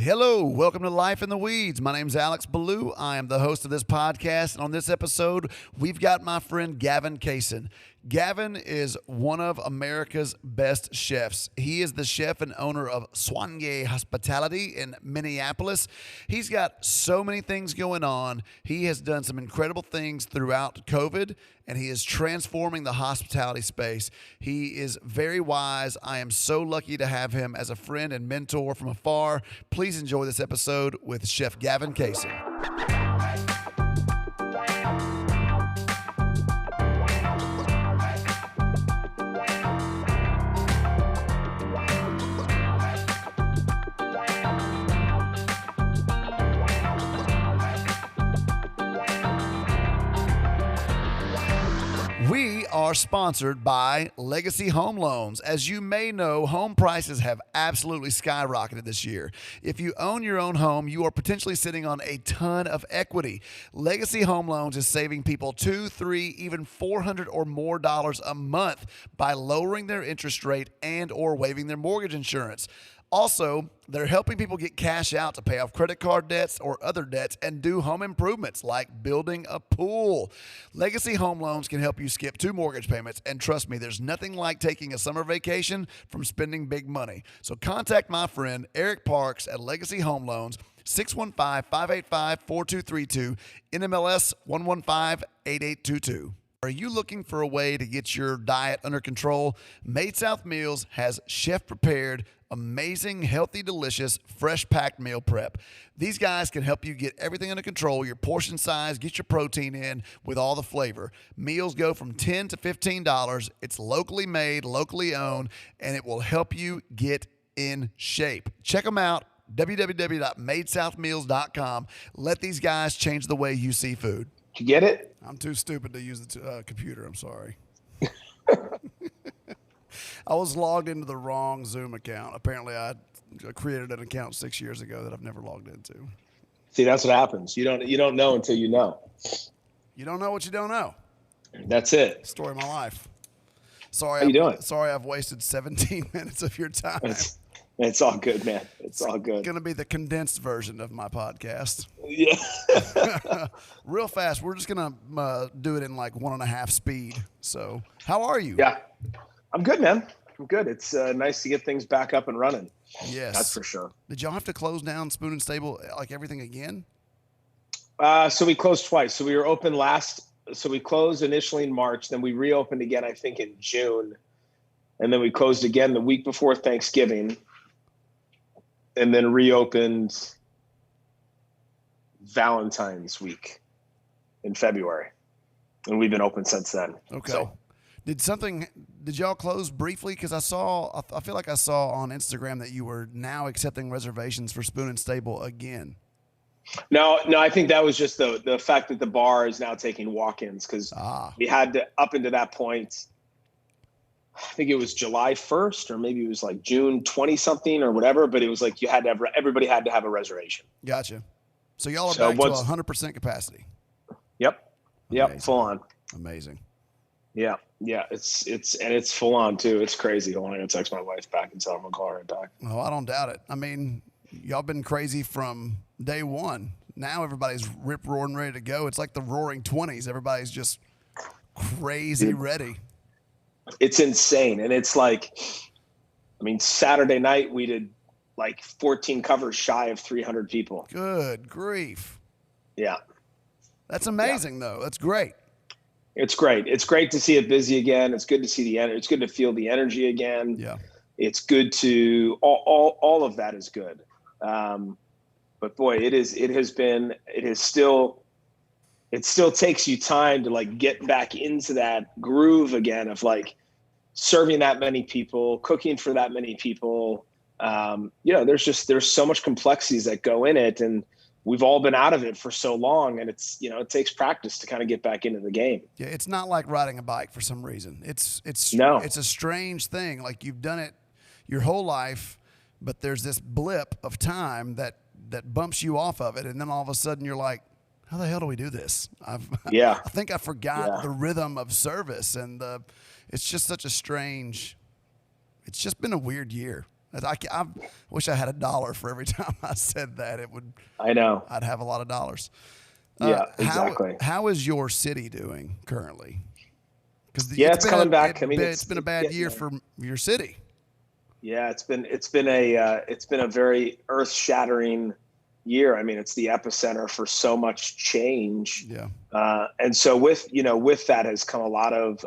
Hello, welcome to Life in the Weeds. My name's Alex Belew. I am the host of this podcast, and on this episode, we've got my friend Gavin Kaysen. Gavin is one of America's best chefs. He is the chef and owner of Soigne Hospitality in Minneapolis. He's got so many things going on. He has done some incredible things throughout COVID, and he is transforming the hospitality space. He is very wise. I am so lucky to have him as a friend and mentor from afar. Please enjoy this episode with Chef Gavin Kaysen. We are sponsored by Legacy Home Loans. As you may know, home prices have absolutely skyrocketed this year. If you own your own home, you are potentially sitting on a ton of equity. Legacy Home Loans is saving people $200, $300, even $400 or more a month by lowering their interest rate and or waiving their mortgage insurance. Also, they're helping people get cash out to pay off credit card debts or other debts and do home improvements like building a pool. Legacy Home Loans can help you skip 2 mortgage payments, and trust me, there's nothing like taking a summer vacation from spending big money. So contact my friend Eric Parks at Legacy Home Loans, 615-585-4232, NMLS 115-8822. Are you looking for a way to get your diet under control? Made South Meals has chef-prepared, amazing, healthy, delicious, fresh-packed meal prep. These guys can help you get everything under control, your portion size, get your protein in with all the flavor. Meals go from $10 to $15. It's locally made, locally owned, and it will help you get in shape. Check them out, www.madesouthmeals.com. Let these guys change the way you see food. Did you get it? I'm too stupid to use the computer. I'm sorry. I was logged into the wrong Zoom account. Apparently, I created an account 6 years ago that I've never logged into. See, that's what happens. You don't know until you know. You don't know what you don't know. That's it. Story of my life. Sorry, How you doing? Sorry, I've wasted 17 minutes of your time. It's all good, man. It's all good. It's going to be the condensed version of my podcast. Yeah. Real fast. We're just going to do it in like 1.5 speed. So, how are you? Yeah. I'm good, man. I'm good. It's nice to get things back up and running. Yes. That's for sure. Did y'all have to close down Spoon and Stable, like everything again? So we closed twice. So we were open so we closed initially in March, then we reopened again, I think in June. And then we closed again the week before Thanksgiving. And then reopened Valentine's week in February. And we've been open since then. Okay. So, Did y'all close briefly? Because I feel like I saw on Instagram that you were now accepting reservations for Spoon and Stable again. No, I think that was just the fact that the bar is now taking walk-ins, because we had to, up into that point, I think it was July 1st or maybe it was like June 20 something or whatever, but it was like everybody had to have a reservation. Gotcha. So y'all are back to 100% capacity. Yep. Amazing. Full on. Amazing. Yeah. It's full on too. It's crazy. Hold on, I'm gonna text my wife back and tell her I'm gonna call her right back. Oh, I don't doubt it. I mean, y'all been crazy from day one. Now everybody's rip roaring ready to go. It's like the roaring 20s. Everybody's just crazy ready. It's insane. And it's like, I mean, Saturday night we did like 14 covers shy of 300 people. Good grief. Yeah. That's amazing though. That's great. It's great. It's great to see it busy again. It's good to see it's good to feel the energy again. Yeah. It's good to all of that is good. But boy, it still takes you time to like get back into that groove again of like serving that many people, cooking for that many people. There's so much complexities that go in it, and we've all been out of it for so long, and it's, it takes practice to kind of get back into the game. Yeah. It's not like riding a bike for some reason. It's a strange thing. Like you've done it your whole life, but there's this blip of time that bumps you off of it. And then all of a sudden you're like, how the hell do we do this? I think I forgot the rhythm of service, and it's just such a strange. It's just been a weird year. I wish I had $1 for every time I said that. I know. I'd have a lot of dollars. Yeah, exactly. How is your city doing currently? Because Yeah, it's coming back. It's been a bad year for your city. Yeah, it's been a very earth-shattering year. I mean, it's the epicenter for so much change. Yeah. And so with that has come a lot of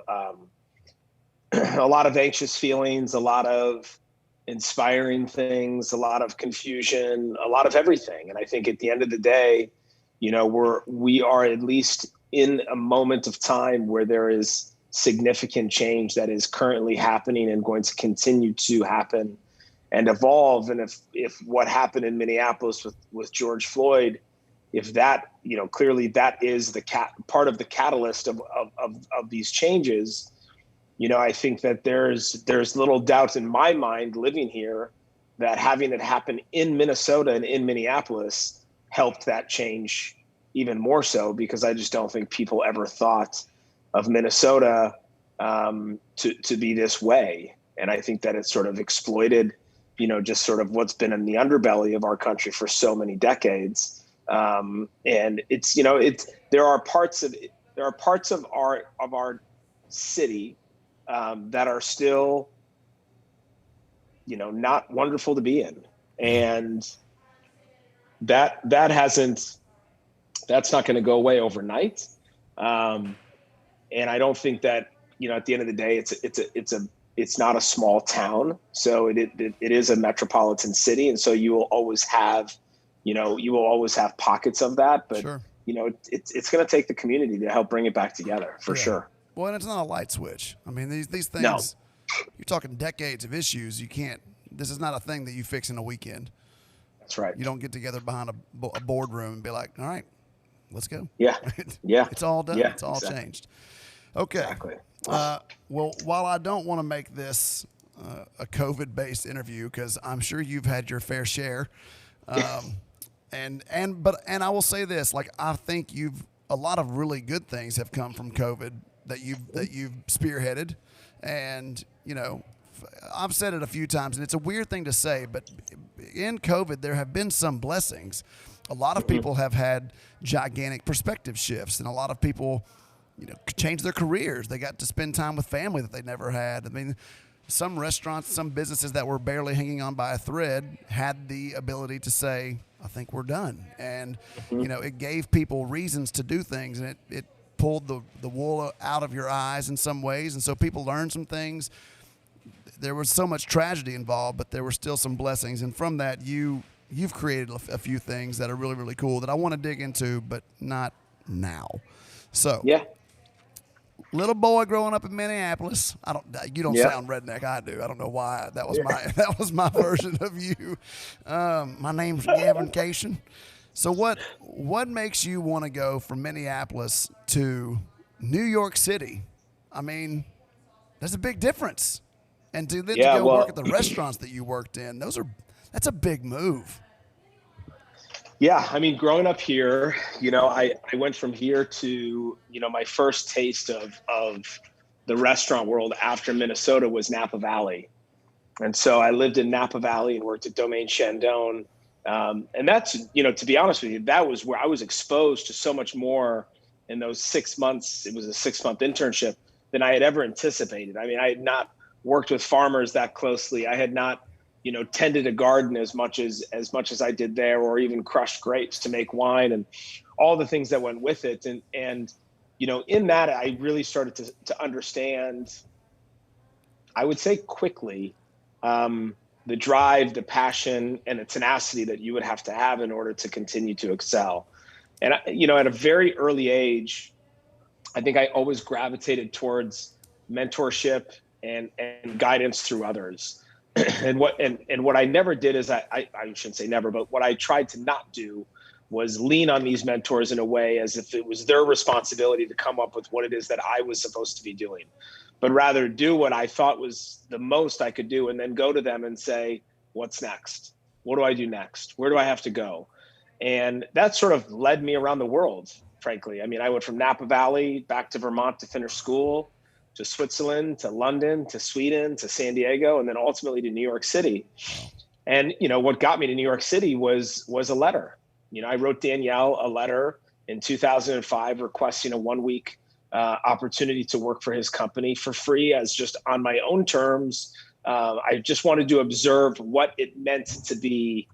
a lot of anxious feelings, a lot of inspiring things, a lot of confusion, a lot of everything. And I think at the end of the day, we are at least in a moment of time where there is significant change that is currently happening and going to continue to happen and evolve. And if what happened in Minneapolis with George Floyd, if that, clearly that is part of the catalyst of these changes, I think that there's little doubt in my mind living here that having it happen in Minnesota and in Minneapolis helped that change even more so, because I just don't think people ever thought of Minnesota to be this way. And I think that it's sort of exploited, just sort of what's been in the underbelly of our country for so many decades. And it's, there are parts of our city that are still, not wonderful to be in. And that's not going to go away overnight. And I don't think that, at the end of the day, it's not a small town. So it is a metropolitan city. And so you will always have pockets of that, but sure. It's going to take the community to help bring it back together for sure. Well, and it's not a light switch. I mean, these things, No. You're talking decades of issues. This is not a thing that you fix in a weekend. That's right. You don't get together behind a boardroom and be like, all right, let's go. Yeah. Yeah. It's all done. Yeah, it's all exactly. changed. Okay. Exactly. Well, while I don't want to make this a COVID-based interview, because I'm sure you've had your fair share, and I will say this: like, I think a lot of really good things have come from COVID that you've spearheaded, and I've said it a few times, and it's a weird thing to say, but in COVID there have been some blessings. A lot of people have had gigantic perspective shifts, and a lot of people, changed their careers. They got to spend time with family that they never had. I mean, some restaurants, some businesses that were barely hanging on by a thread had the ability to say, I think we're done. And, it gave people reasons to do things, and it pulled the wool out of your eyes in some ways. And so people learned some things. There was so much tragedy involved, but there were still some blessings. And from that, you've created a few things that are really, really cool that I want to dig into, but not now. So, yeah. Little boy growing up in Minneapolis. You don't sound redneck. I do. I don't know why. That was my version of you. My name's Gavin Kaysen. So what makes you want to go from Minneapolis to New York City? I mean, there's a big difference. And to go work at the restaurants that you worked in, that's a big move. Yeah, I mean, growing up here, I went from here to, my first taste of the restaurant world after Minnesota was Napa Valley. And so I lived in Napa Valley and worked at Domaine Chandon. And that's, to be honest with you, that was where I was exposed to so much more in those 6 months. It was a 6-month internship than I had ever anticipated. I mean, I had not worked with farmers that closely. I had not tended a garden as much as I did there, or even crushed grapes to make wine and all the things that went with it. And in that, I really started to understand, I would say quickly, the drive, the passion, and the tenacity that you would have to have in order to continue to excel. And, at a very early age, I think I always gravitated towards mentorship and guidance through others. And what I never did is I shouldn't say never, but what I tried to not do was lean on these mentors in a way as if it was their responsibility to come up with what it is that I was supposed to be doing, but rather do what I thought was the most I could do, and then go to them and say, what's next? What do I do next? Where do I have to go? And that sort of led me around the world, frankly. I mean, I went from Napa Valley back to Vermont to finish school. to Switzerland, to London, to Sweden, to San Diego, and then ultimately to New York City. Wow. And, what got me to New York City was a letter. I wrote Danielle a letter in 2005 requesting a 1-week opportunity to work for his company for free, as just on my own terms. I just wanted to observe what it meant to be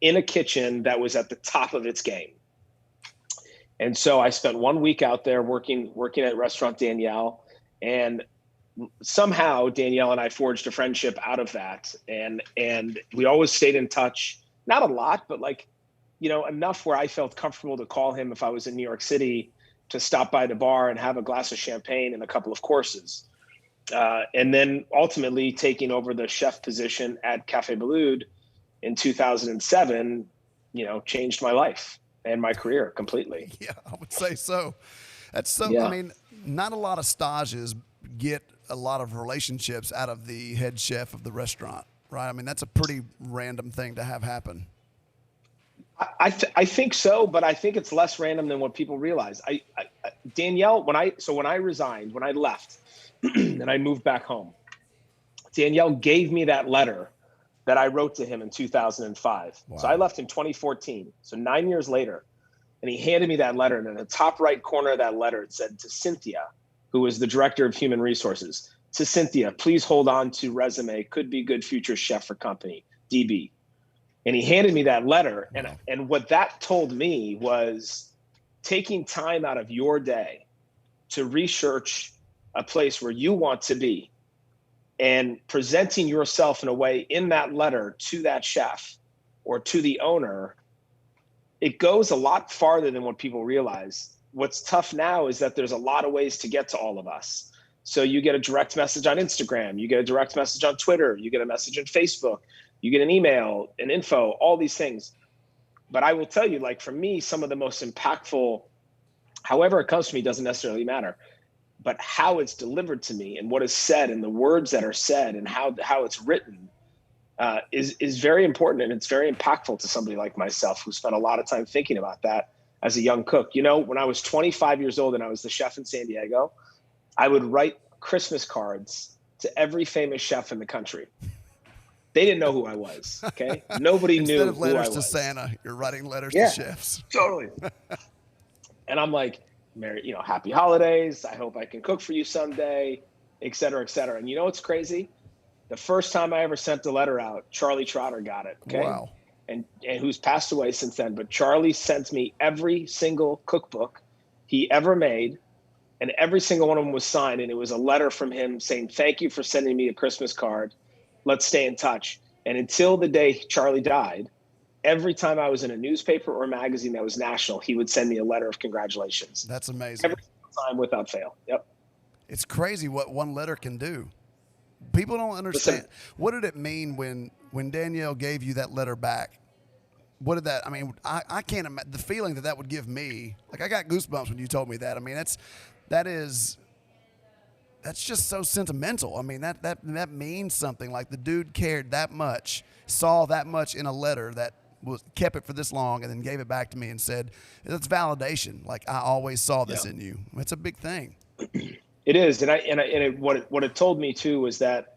in a kitchen that was at the top of its game. And so I spent 1 week out there working at Restaurant Danielle, and somehow Danielle and I forged a friendship out of that. And we always stayed in touch, not a lot, but enough where I felt comfortable to call him if I was in New York City to stop by the bar and have a glass of champagne and a couple of courses. And then ultimately taking over the chef position at Café Belew in 2007, changed my life and my career completely. Yeah, I would say so. That's so, Yeah. I mean, not a lot of stages get a lot of relationships out of the head chef of the restaurant, right? I mean, that's a pretty random thing to have happen. I think so, but I think it's less random than what people realize. Danielle, when I resigned, when I left and I moved back home, Danielle gave me that letter that I wrote to him in 2005. Wow. So I left in 2014. So 9 years later, and he handed me that letter. And in the top right corner of that letter, it said, to Cynthia, who was the director of human resources, to Cynthia, please hold on to resume, could be good future chef for company, DB. And he handed me that letter. Wow. And what that told me was taking time out of your day to research a place where you want to be and presenting yourself in a way in that letter to that chef or to the owner, it goes a lot farther than what people realize. What's tough now is that there's a lot of ways to get to all of us. So you get a direct message on Instagram, you get a direct message on Twitter, you get a message on Facebook, you get an email, an info, all these things. But I will tell you, for me, some of the most impactful, however it comes to me, doesn't necessarily matter, but how it's delivered to me and what is said and the words that are said and how it's written is very important. And it's very impactful to somebody like myself who spent a lot of time thinking about that as a young cook. When I was 25 years old and I was the chef in San Diego, I would write Christmas cards to every famous chef in the country. They didn't know who I was. Okay. Nobody knew who I was. Instead of letters to Santa, you're writing letters to chefs. Totally. And I'm like, Merry, happy holidays. I hope I can cook for you someday, et cetera, et cetera. And what's crazy? The first time I ever sent a letter out, Charlie Trotter got it. Okay. Wow. And who's passed away since then. But Charlie sent me every single cookbook he ever made. And every single one of them was signed. And it was a letter from him saying, thank you for sending me a Christmas card. Let's stay in touch. And until the day Charlie died, every time I was in a newspaper or a magazine that was national, he would send me a letter of congratulations. That's amazing. Every single time without fail. Yep. It's crazy what one letter can do. People don't understand. Listen, what did it mean when Danielle gave you that letter back? What did that, I can't imagine the feeling that would give me. I got goosebumps when you told me that. That's just so sentimental. That means something. Like the dude cared that much, saw that much in a letter that kept it for this long and then gave it back to me and said, that's validation. Like, I always saw this in you. It's a big thing. It is. What it told me too was that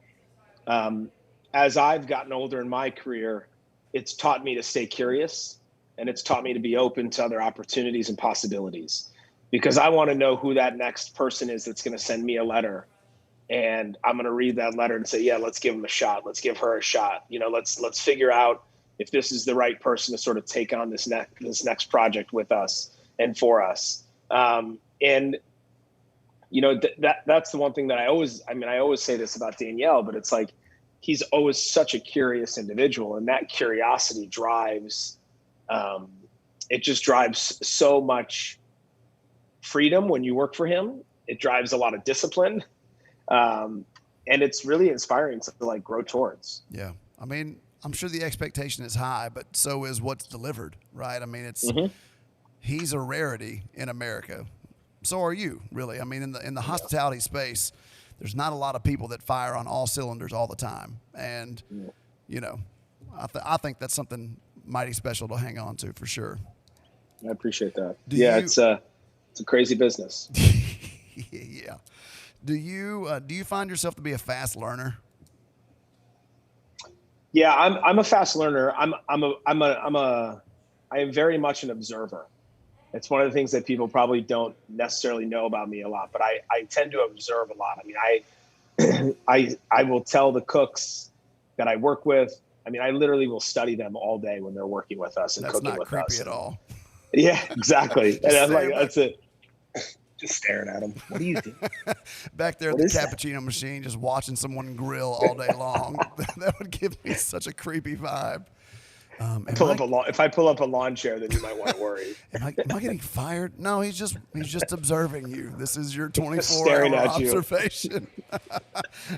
as I've gotten older in my career, it's taught me to stay curious and it's taught me to be open to other opportunities and possibilities. Because I want to know who that next person is that's going to send me a letter. And I'm going to read that letter and say, yeah, let's give him a shot. Let's give her a shot. Let's figure out if this is the right person to sort of take on this next project with us and for us. That's the one thing that I always say this about Danielle, but it's like, he's always such a curious individual. And that curiosity drives, it just drives so much freedom when you work for him. It drives a lot of discipline. And it's really inspiring to grow towards. Yeah. I'm sure the expectation is high, but so is what's delivered, right? He's a rarity in America. So are you, really. In the hospitality space, there's not a lot of people that fire on all cylinders all the time. And, I think that's something mighty special to hang on to for sure. I appreciate that. It's a crazy business. Yeah. Do you find yourself to be a fast learner? Yeah, I'm a fast learner. I am very much an observer. It's one of the things that people probably don't necessarily know about me a lot, but I tend to observe a lot. I mean, I will tell the cooks that I work with. I mean, I literally will study them all day when they're working with us and That's cooking not with creepy us. at all. Yeah, exactly. And I'm like, staring that's it. Just staring at them. What do you do? back there at What the is that? cappuccino machine, just watching someone grill all day long. That would give me such a creepy vibe. If I pull up a lawn chair, then you might want to worry. Am I getting fired? No, he's just observing you. This is your Just staring 24-hour at you. observation.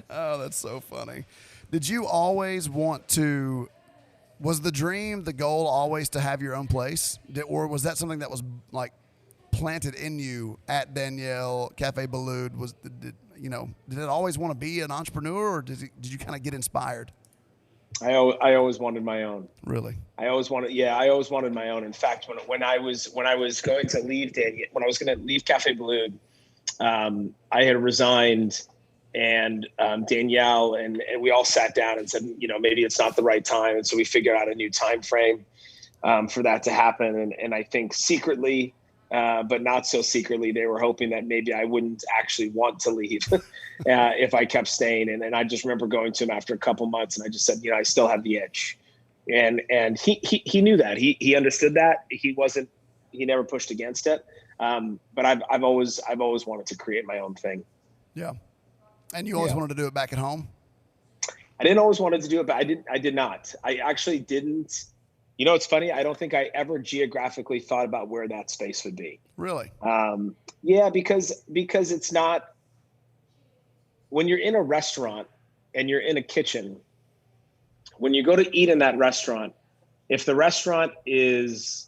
Oh, that's so funny. Did you always want to? Was the dream, the goal, always to have your own place, or was that something that was like planted in you at Danielle Cafe Belew? Did it always want to be an entrepreneur, or did you kind of get inspired? I always wanted my own. Really? I always wanted my own. In fact, when I was going to leave Cafe Belew, I had resigned, and Danielle and we all sat down and said, maybe it's not the right time, and so we figured out a new time frame for that to happen. And I think secretly, but not so secretly, they were hoping that maybe I wouldn't actually want to leave if I kept staying. And I just remember going to him after a couple months, and I just said, I still have the itch. And he knew that. He understood that. He never pushed against it. But I've always wanted to create my own thing. Yeah. And you always wanted to do it back at home? I didn't always wanted to do it, but I did not. I actually didn't. It's funny. I don't think I ever geographically thought about where that space would be. Really? Yeah, because it's not, when you're in a restaurant and you're in a kitchen, when you go to eat in that restaurant, if the restaurant is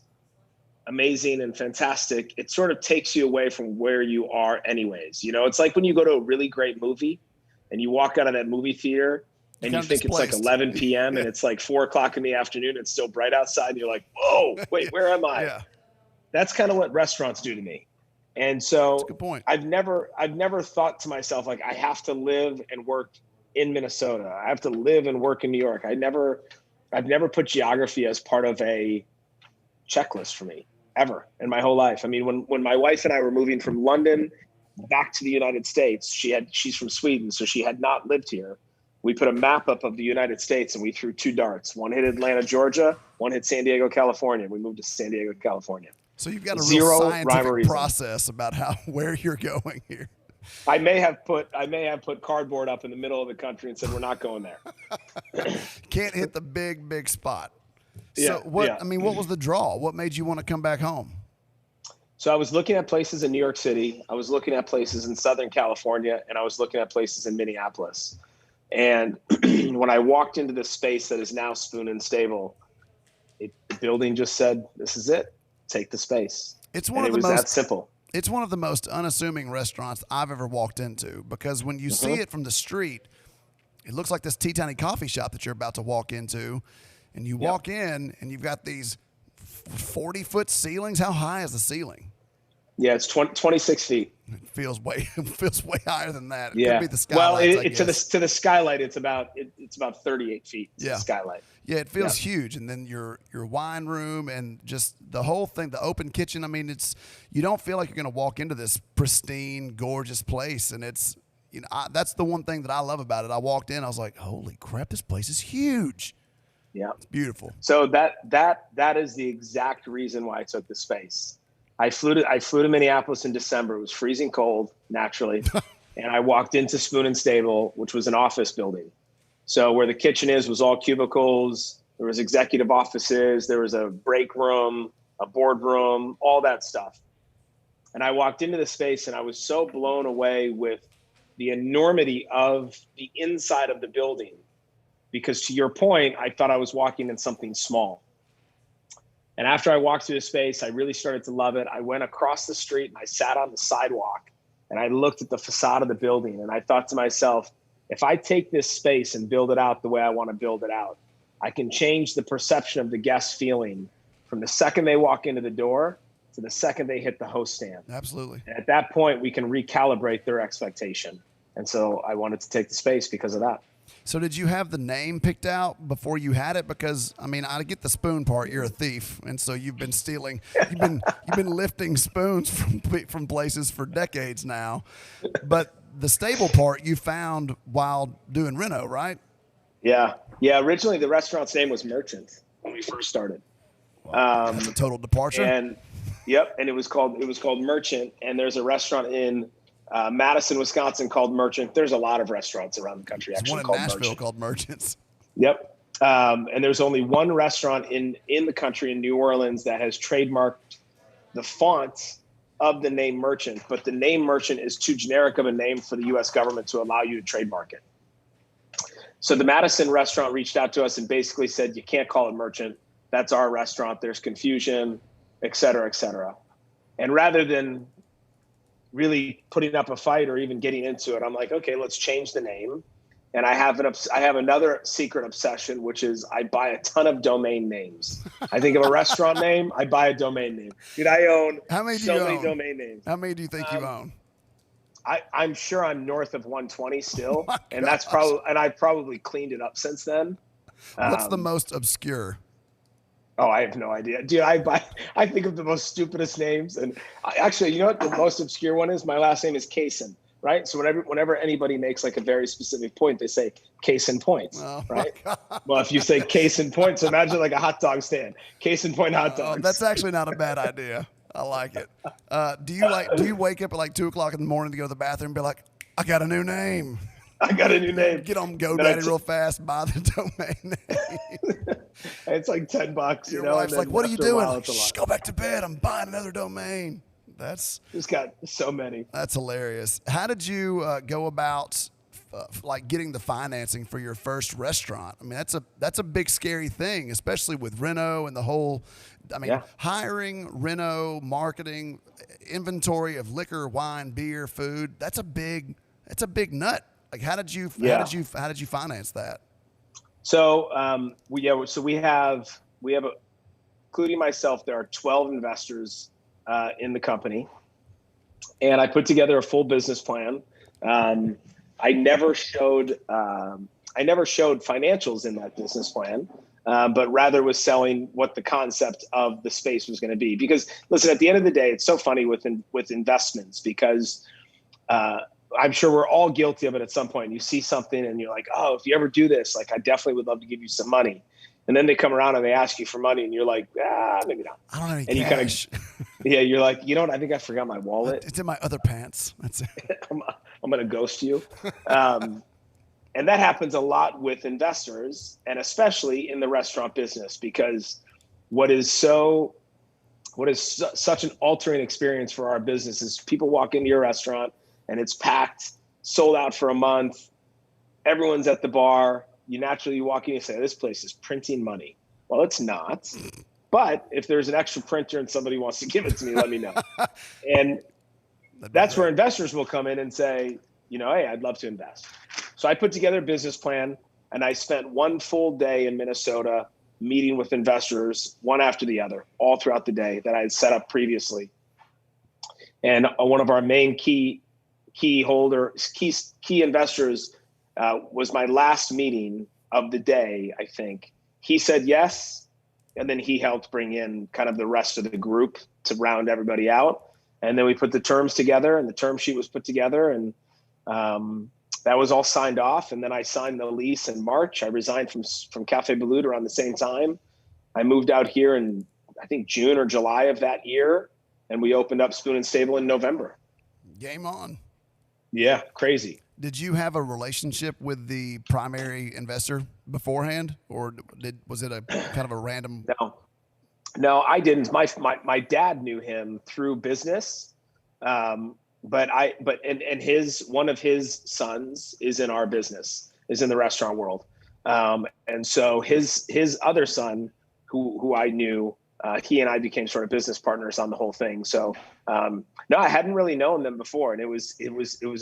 amazing and fantastic, it sort of takes you away from where you are anyways. It's like when you go to a really great movie and you walk out of that movie theater and you think it's like 11 p.m. and it's like 4:00 in the afternoon. It's still bright outside. And you're like, whoa, wait, where am I? Yeah. That's kind of what restaurants do to me. And so that's a good point. I've never thought to myself, like, I have to live and work in Minnesota. I have to live and work in New York. I've never put geography as part of a checklist for me ever in my whole life. I mean, when my wife and I were moving from London back to the United States, she's from Sweden, so she had not lived here. We put a map up of the United States and we threw 2 darts. One hit Atlanta, Georgia. One hit San Diego, California. We moved to San Diego, California. So you've got a real scientific process about where you're going here. I may have put cardboard up in the middle of the country and said, we're not going there. Can't hit the big spot. Yeah, so what was the draw? What made you want to come back home? So I was looking at places in New York City. I was looking at places in Southern California, and I was looking at places in Minneapolis. And when I walked into this space that is now Spoon and Stable, the building just said, this is it. Take the space. It was that simple. It's one of the most unassuming restaurants I've ever walked into, because when you see it from the street, it looks like this teeny coffee shop that you're about to walk into. And you walk in and you've got these 40-foot ceilings. How high is the ceiling? Yeah, it's 26 feet. It feels way higher than that. It yeah. could be the skylight. Well, to the skylight, it's about 38 feet. To the skylight. Yeah, it feels huge. And then your wine room and just the whole thing, the open kitchen. I mean, you don't feel like you're going to walk into this pristine, gorgeous place. And it's, that's the one thing that I love about it. I walked in, I was like, holy crap, this place is huge. Yeah, it's beautiful. So that is the exact reason why I took the space. I flew to Minneapolis in December. It was freezing cold, naturally, and I walked into Spoon and Stable, which was an office building. So where the kitchen was all cubicles. There was executive offices. There was a break room, a board room, all that stuff. And I walked into the space, and I was so blown away with the enormity of the inside of the building. Because to your point, I thought I was walking in something small. And after I walked through the space, I really started to love it. I went across the street and I sat on the sidewalk and I looked at the facade of the building. And I thought to myself, if I take this space and build it out the way I want to build it out, I can change the perception of the guest feeling from the second they walk into the door to the second they hit the host stand. Absolutely. And at that point, we can recalibrate their expectation. And so I wanted to take the space because of that. So did you have the name picked out before you had it? Because I mean, I get the spoon part. You're a thief, and so you've been stealing. You've been lifting spoons from places for decades now. But the stable part you found while doing reno, right? Yeah. Originally, the restaurant's name was Merchant when we first started. That's a total departure. And it was called Merchant. And there's a restaurant in Madison, Wisconsin called Merchant. There's a lot of restaurants around the country There's actually one in called Nashville Merchant. called Merchants. Yep. And there's only one restaurant in the country in New Orleans that has trademarked the font of the name Merchant, but the name Merchant is too generic of a name for the U.S. government to allow you to trademark it. So the Madison restaurant reached out to us and basically said, you can't call it Merchant. That's our restaurant. There's confusion, et cetera, et cetera. And rather than really putting up a fight or even getting into it, I'm like, okay, let's change the name. And I have another secret obsession, which is I buy a ton of domain names. I think of a restaurant name, I buy a domain name. Dude, I own many domain names. How many do you think you own? I'm sure I'm north of 120 still, Oh and I've probably cleaned it up since then. What's the most obscure? Oh, I have no idea, dude. I think of the most stupidest names, and actually, you know what the most obscure one is? My last name is Kaysen. Right. So whenever anybody makes like a very specific point, they say case in point. Oh, right. Well, if you say case in point, so imagine like a hot dog stand, case in point hot dogs. That's actually not a bad idea. I like it. Do you wake up at like 2:00 in the morning to go to the bathroom and be like, I got a new name. I got a new name. Get on GoDaddy real fast, buy the domain name. It's like $10. Your wife's like, what are you doing? Like, shh, go back to bed. I'm buying another domain. Just got so many. That's hilarious. How did you go about like getting the financing for your first restaurant? I mean, that's a big scary thing, especially with reno and the whole. I mean, hiring, reno, marketing, inventory of liquor, wine, beer, food. That's a big nut. Like, how did you finance that? So we have including myself, there are 12 investors in the company, and I put together a full business plan. I never showed financials in that business plan, but rather was selling what the concept of the space was going to be. Because listen, at the end of the day, it's so funny with investments because I'm sure we're all guilty of it at some point. You see something and you're like, oh, if you ever do this, like I definitely would love to give you some money. And then they come around and they ask you for money and you're like, maybe not. I don't have any and cash. You're like, you know what? I think I forgot my wallet. It's in my other pants. That's it. I'm going to ghost you. And that happens a lot with investors, and especially in the restaurant business, because what is such an altering experience for our business is people walk into your restaurant and it's packed, sold out for a month. Everyone's at the bar. You naturally walk in and say, this place is printing money. Well, it's not. But if there's an extra printer and somebody wants to give it to me, let me know. And that's where investors will come in and say, hey, I'd love to invest. So I put together a business plan, and I spent one full day in Minnesota meeting with investors, one after the other, all throughout the day that I had set up previously. And one of our main key investors was my last meeting of the day, I think. He said yes, and then he helped bring in kind of the rest of the group to round everybody out. And then we put the terms together, and the term sheet was put together, and that was all signed off. And then I signed the lease in March. I resigned from Cafe Belew around the same time. I moved out here in, I think, June or July of that year, and we opened up Spoon and Stable in November. Game on. Yeah, crazy. Did you have a relationship with the primary investor beforehand, or was it a kind of a random? No, I didn't. My dad knew him through business, but one of his sons is in our business, is in the restaurant world, and so his other son, who I knew, he and I became sort of business partners on the whole thing. So no, I hadn't really known them before, and it was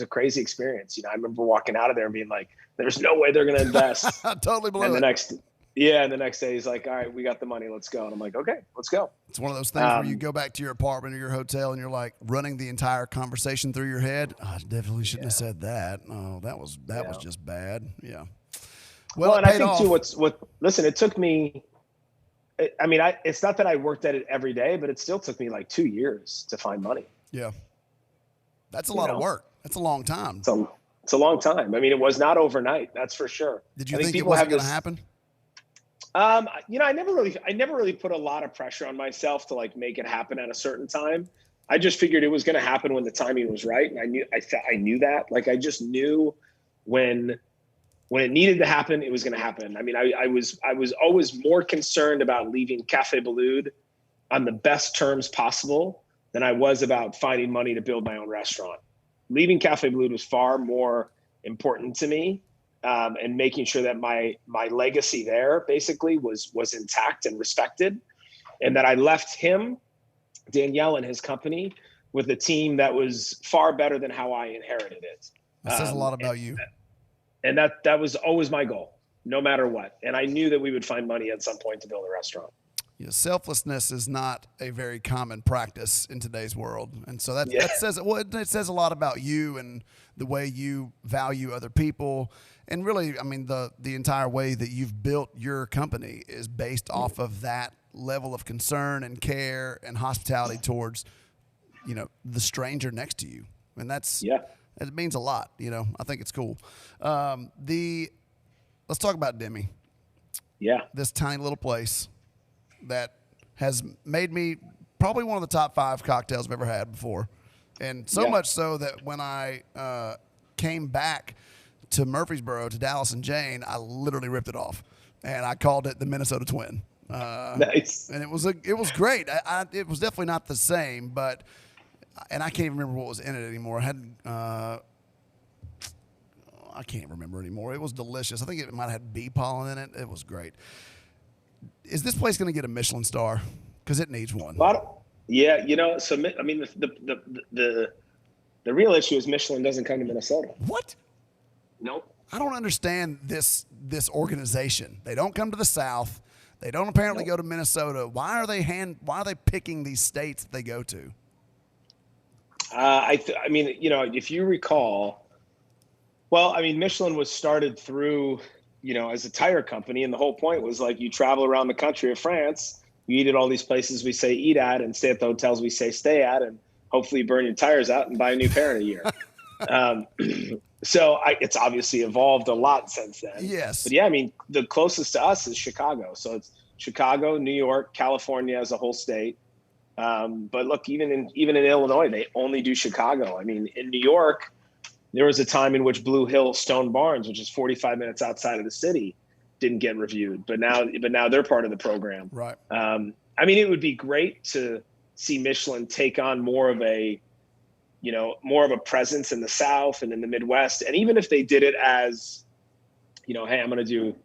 a crazy experience. I remember walking out of there and being like, "There's no way they're going to invest." Totally blew it. Yeah. And the next day he's like, all right, we got the money. Let's go. And I'm like, okay, let's go. It's one of those things where you go back to your apartment or your hotel and you're like running the entire conversation through your head. Oh, I definitely shouldn't have said that. Oh, that was just bad. Yeah. Well, and I think off. too, listen, it took me, I mean, it's not that I worked at it every day, but it still took me like 2 years to find money. Yeah. That's a lot of work. That's a long time. It's a long time. I mean, it was not overnight. That's for sure. Did you think it wasn't going to happen? I never really put a lot of pressure on myself to like make it happen at a certain time. I just figured it was going to happen when the timing was right. And I knew that. Like, I just knew when it needed to happen, it was going to happen. I mean, I was always more concerned about leaving Café Belew on the best terms possible than I was about finding money to build my own restaurant. Leaving Café Belew was far more important to me, and making sure that my legacy there basically was intact and respected, and that I left him, Danielle, and his company with a team that was far better than how I inherited it. That says a lot about you. And that was always my goal, no matter what. And I knew that we would find money at some point to build a restaurant. Yeah, selflessness is not a very common practice in today's world. And so that says, it says a lot about you and the way you value other people. And really, I mean, the entire way that you've built your company is based off of that level of concern and care and hospitality towards, the stranger next to you. And it means a lot, I think it's cool. Let's talk about Demi. Yeah. This tiny little place that has made me probably one of the top 5 cocktails I've ever had before. And so much so that when I came back to Murfreesboro, to Dallas and Jane, I literally ripped it off. And I called it the Minnesota Twin. Nice. And it was great. It was definitely not the same, but and I can't even remember what was in it anymore. I can't remember anymore. It was delicious. I think it might have had bee pollen in it. It was great. Is this place going to get a Michelin star? Because it needs one. Yeah, so I mean, the real issue is Michelin doesn't come to Minnesota. What? Nope. I don't understand this organization. They don't come to the South. They don't apparently go to Minnesota. Why are they picking these states that they go to? I mean, if you recall, well, I mean, Michelin was started through, as a tire company, and the whole point was like you travel around the country of France, you eat at all these places we say eat at, and stay at the hotels we say stay at, and hopefully burn your tires out and buy a new pair in a year. So it's obviously evolved a lot since then. Yes. But yeah, I mean, the closest to us is Chicago. So it's Chicago, New York, California as a whole state. But look, even in Illinois, they only do Chicago. I mean, in New York, there was a time in which Blue Hill Stone Barns, which is 45 minutes outside of the city, didn't get reviewed. But now they're part of the program. Right. I mean, it would be great to see Michelin take on more of a presence in the South and in the Midwest. And even if they did it as, hey, I'm going to do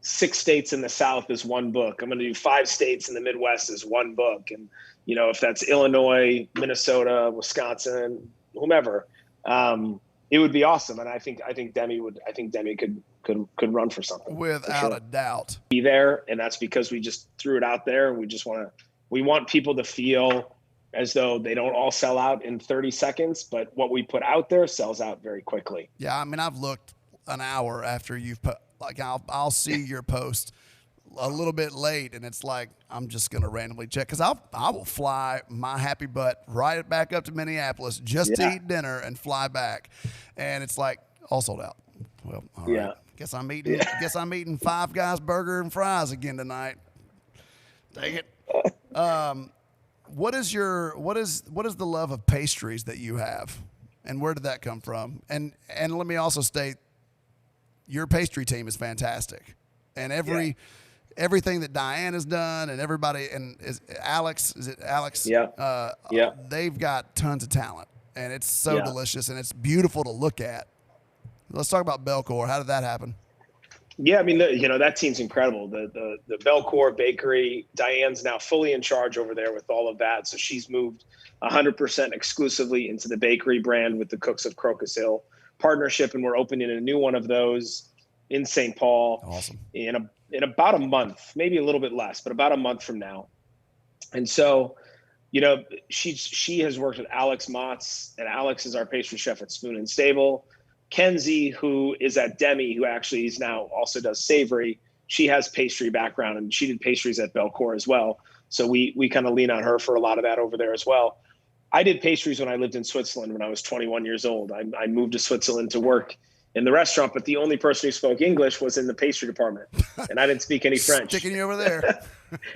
6 states in the South as one book. I'm going to do 5 states in the Midwest as one book. And, if that's Illinois, Minnesota, Wisconsin, whomever, it would be awesome. And I think Demi could run for something. Without a doubt. Be there. And that's because we just threw it out there, and we want people to feel as though they don't all sell out in 30 seconds, but what we put out there sells out very quickly. Yeah, I mean, I've looked an hour after you've put, like, I'll see your post a little bit late, and it's like I'm just gonna randomly check, because I will fly my happy butt right back up to Minneapolis just to eat dinner and fly back, and it's like all sold out. Well, all right. Guess I'm eating Five Guys burger and fries again tonight. Dang it. What is the love of pastries that you have, and where did that come from? And let me also state, your pastry team is fantastic, and everything that Diane has done, and everybody, and is it Alex? Yeah. They've got tons of talent, and it's so delicious, and it's beautiful to look at. Let's talk about Belcourt. How did that happen? Yeah, I mean, that team's incredible. The Belcourt Bakery, Diane's now fully in charge over there with all of that. So she's moved 100% exclusively into the bakery brand with the Cooks of Crocus Hill partnership, and we're opening a new one of those in St. Paul. Awesome. In in about a month, maybe a little bit less, but about a month from now. And so, she has worked with Alex Motz, and Alex is our pastry chef at Spoon and Stable. Kenzie, who is at Demi, who actually is now also does savory, she has pastry background, and she did pastries at Belcourt as well. So we kind of lean on her for a lot of that over there as well. I did pastries when I lived in Switzerland when I was 21 years old. I moved to Switzerland to work in the restaurant, but the only person who spoke English was in the pastry department, and I didn't speak any French. Sticking you over there.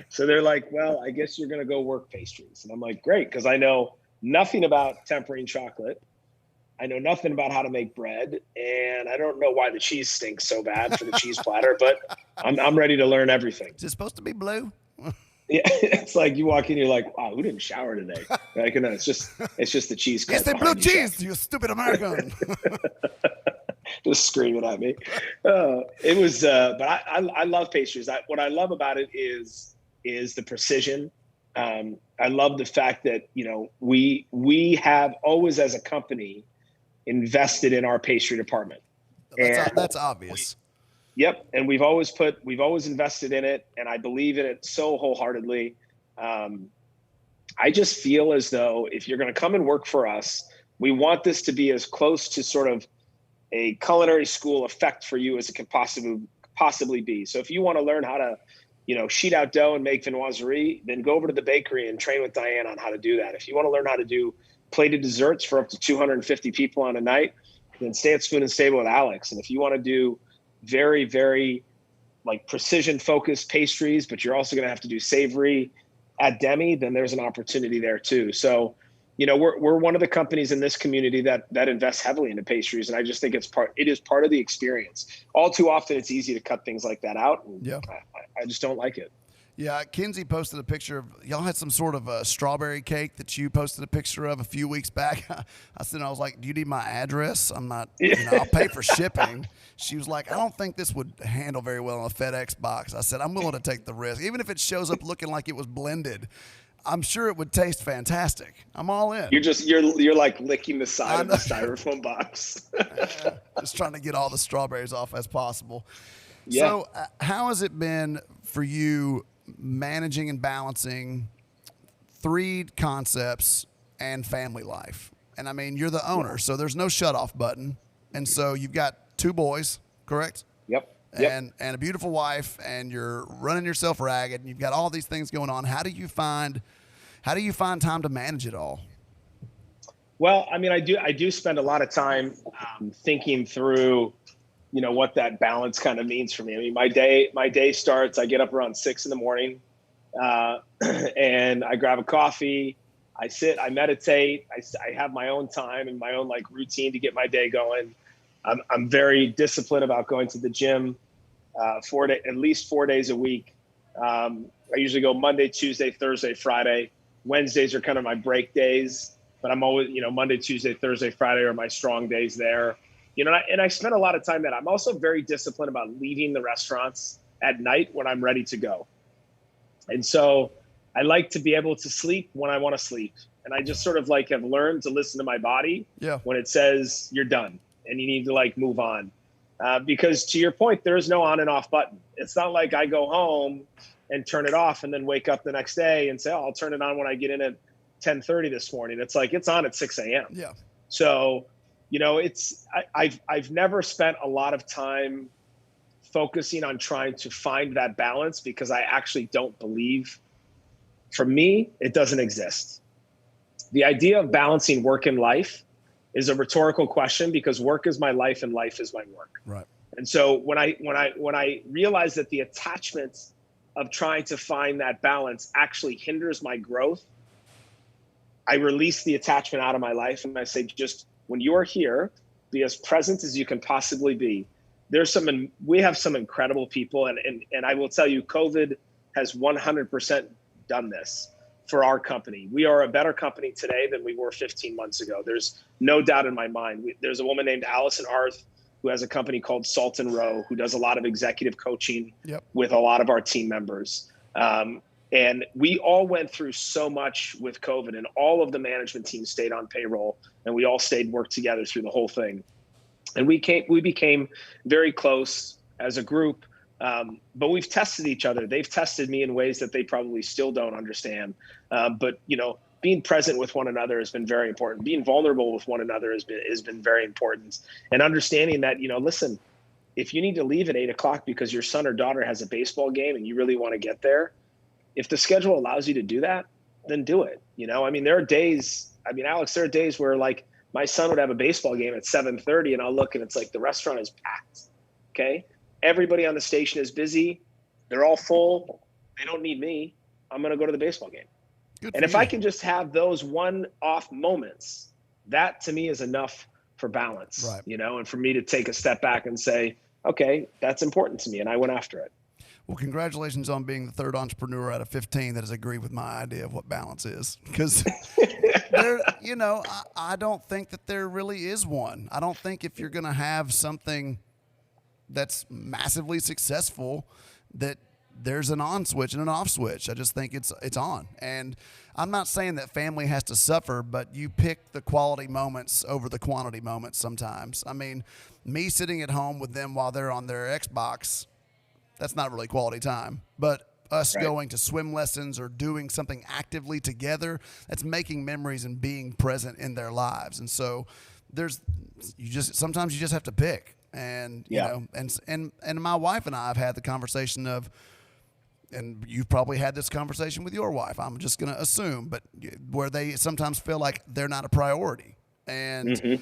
So they're like, well, I guess you're going to go work pastries. And I'm like, great, because I know nothing about tempering chocolate. I know nothing about how to make bread, and I don't know why the cheese stinks so bad for the cheese platter, but I'm ready to learn everything. Is it supposed to be blue? Yeah, it's like you walk in, you're like, wow, who didn't shower today? Like, no, it's just the cheese. Yes, they blue cheese, you stupid American. Just screaming at me. It was, but I love pastries. What I love about it is the precision. I love the fact that, we have always as a company invested in our pastry department. That's obvious. Yep. And we've always invested in it, and I believe in it so wholeheartedly. I just feel as though if you're going to come and work for us, we want this to be as close to sort of a culinary school effect for you as it can possibly be. So if you want to learn how to, sheet out dough and make viennoiserie, then go over to the bakery and train with Diane on how to do that. If you want to learn how to do plated desserts for up to 250 people on a night, then stay at Spoon and Stable with Alex. And if you want to do very, very like precision focused pastries, but you're also going to have to do savory at Demi, then there's an opportunity there too. So, we're one of the companies in this community that invests heavily into pastries. And I just think it is part of the experience. All too often it's easy to cut things like that out. And yeah. I just don't like it. Yeah, Kenzie posted a picture of y'all had some sort of a strawberry cake that you posted a picture of a few weeks back. I was like, "Do you need my address? I'm not. I'll pay for shipping." She was like, "I don't think this would handle very well on a FedEx box." I said, "I'm willing to take the risk, even if it shows up looking like it was blended. I'm sure it would taste fantastic. I'm all in." You're like licking the side of the styrofoam box. Just trying to get all the strawberries off as possible. Yeah. So, how has it been for you managing and balancing 3 concepts and family life? And I mean, you're the owner, so there's no shut off button. And so you've got 2 boys, correct? Yep. And a beautiful wife, and you're running yourself ragged, and you've got all these things going on. How do you find time to manage it all? Well, I mean, I do spend a lot of time thinking through, what that balance kind of means for me. I mean, my day starts, I get up around 6 a.m, and I grab a coffee, I sit, I meditate, I have my own time and my own like routine to get my day going. I'm very disciplined about going to the gym, at least 4 days a week. I usually go Monday, Tuesday, Thursday, Friday. Wednesdays are kind of my break days, but I'm always, Monday, Tuesday, Thursday, Friday are my strong days there. And I spend a lot of time there. I'm also very disciplined about leaving the restaurants at night when I'm ready to go. And so I like to be able to sleep when I want to sleep. And I just sort of like have learned to listen to my body when it says you're done and you need to like move on. Because to your point, there is no on and off button. It's not like I go home and turn it off and then wake up the next day and say, I'll turn it on when I get in at 10:30 this morning. It's like, it's on at 6 a.m. Yeah. So, I've never spent a lot of time focusing on trying to find that balance because I actually don't believe, for me, it doesn't exist. The idea of balancing work and life is a rhetorical question because work is my life and life is my work. Right. And so when I realize that the attachment of trying to find that balance actually hinders my growth, I release the attachment out of my life and I say, just when you are here, be as present as you can possibly be. We have some incredible people, and I will tell you, COVID has 100% done this for our company. We are a better company today than we were 15 months ago. There's no doubt in my mind. There's a woman named Allison Arth who has a company called Salt and Row, who does a lot of executive coaching with a lot of our team members. And we all went through so much with COVID, and all of the management team stayed on payroll, and we all worked together through the whole thing. And we became very close as a group. But we've tested each other. They've tested me in ways that they probably still don't understand. But being present with one another has been very important. Being vulnerable with one another has been very important. And understanding that, listen, if you need to leave at 8:00 because your son or daughter has a baseball game and you really want to get there, if the schedule allows you to do that, then do it. There are days, Alex, there are days where like my son would have a baseball game at 7:30 and I'll look and it's like the restaurant is packed. Okay. Everybody on the station is busy. They're all full. They don't need me. I'm going to go to the baseball game. And if I can just have those one-off moments, that to me is enough for balance, right. And for me to take a step back and say, okay, that's important to me. And I went after it. Well, congratulations on being the third entrepreneur out of 15 that has agreed with my idea of what balance is. Because, I don't think that there really is one. I don't think if you're going to have something that's massively successful that there's an on switch and an off switch. I just think it's on. And I'm not saying that family has to suffer, but you pick the quality moments over the quantity moments sometimes. Me sitting at home with them while they're on their Xbox, that's not really quality time. But us going to swim lessons or doing something actively together, that's making memories and being present in their lives. And so sometimes you just have to pick. And and my wife and I have had the conversation of, and you've probably had this conversation with your wife, I'm just going to assume, but where they sometimes feel like they're not a priority. And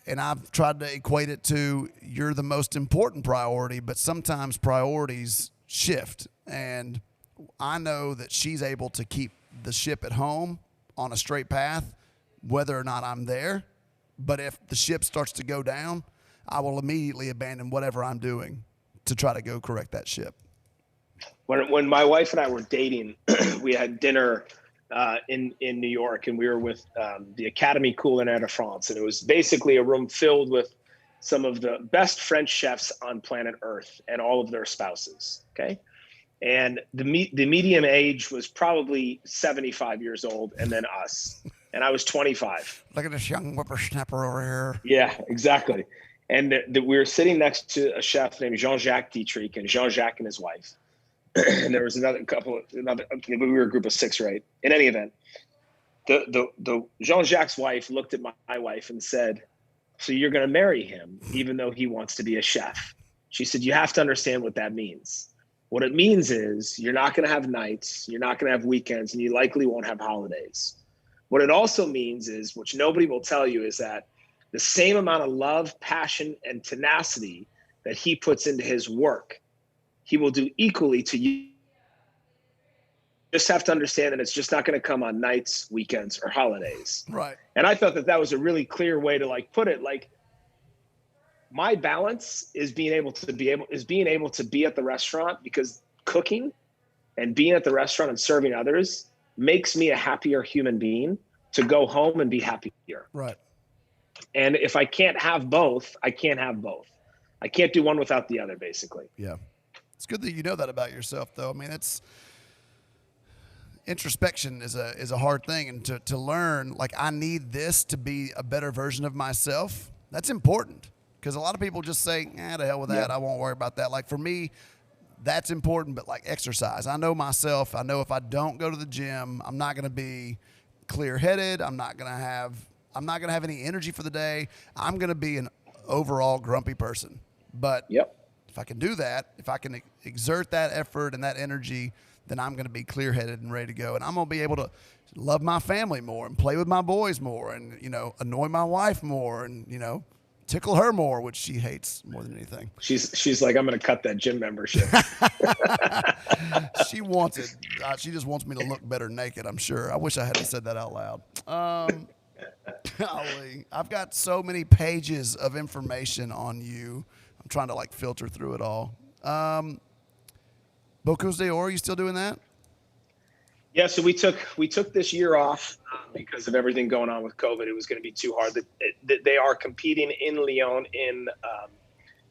and I've tried to equate it to you're the most important priority, but sometimes priorities shift. And I know that she's able to keep the ship at home on a straight path, whether or not I'm there. But if the ship starts to go down, I will immediately abandon whatever I'm doing to try to go correct that ship. When my wife and I were dating, we had dinner in New York, and we were with the Académie Culinaire de France, and it was basically a room filled with some of the best French chefs on planet Earth and all of their spouses. Okay, and the median age was probably 75 years old, and then us, and I was 25. Look at this young whippersnapper over here. Yeah, exactly. And we were sitting next to a chef named Jean-Jacques Dietrich, and Jean-Jacques and his wife. And there was we were a group of 6 or 8. In any event, the Jean-Jacques' wife looked at my wife and said, "So you're going to marry him, even though he wants to be a chef?" She said, "You have to understand what that means. What it means is you're not going to have nights, you're not going to have weekends, and you likely won't have holidays. What it also means is, which nobody will tell you, is that the same amount of love, passion, and tenacity that he puts into his work, he will do equally to you. Just have to understand that it's just not going to come on nights, weekends, or holidays." Right. And I thought that was a really clear way to put it. My balance is being able to be at the restaurant, because cooking and being at the restaurant and serving others makes me a happier human being to go home and be happier. Right. And if I can't have both, I can't have both. I can't do one without the other, basically. Yeah. It's good that you know that about yourself, though. Introspection is a hard thing, and to learn, I need this to be a better version of myself. That's important, because a lot of people just say, "The hell with that. Yeah. I won't worry about that." For me, that's important, but exercise. I know myself. I know if I don't go to the gym, I'm not going to be clear-headed. I'm not going to have any energy for the day. I'm going to be an overall grumpy person. But if I can do that, if I can exert that effort and that energy, then I'm going to be clear-headed and ready to go. And I'm going to be able to love my family more and play with my boys more and, annoy my wife more and, tickle her more, which she hates more than anything. She's like, "I'm going to cut that gym membership." She wants it. She just wants me to look better naked, I'm sure. I wish I hadn't said that out loud. Golly, I've got so many pages of information on you. I'm trying to filter through it all. Bocuse d'Or, are you still doing that? Yeah, so we took this year off because of everything going on with COVID. It was going to be too hard. They are competing in Lyon in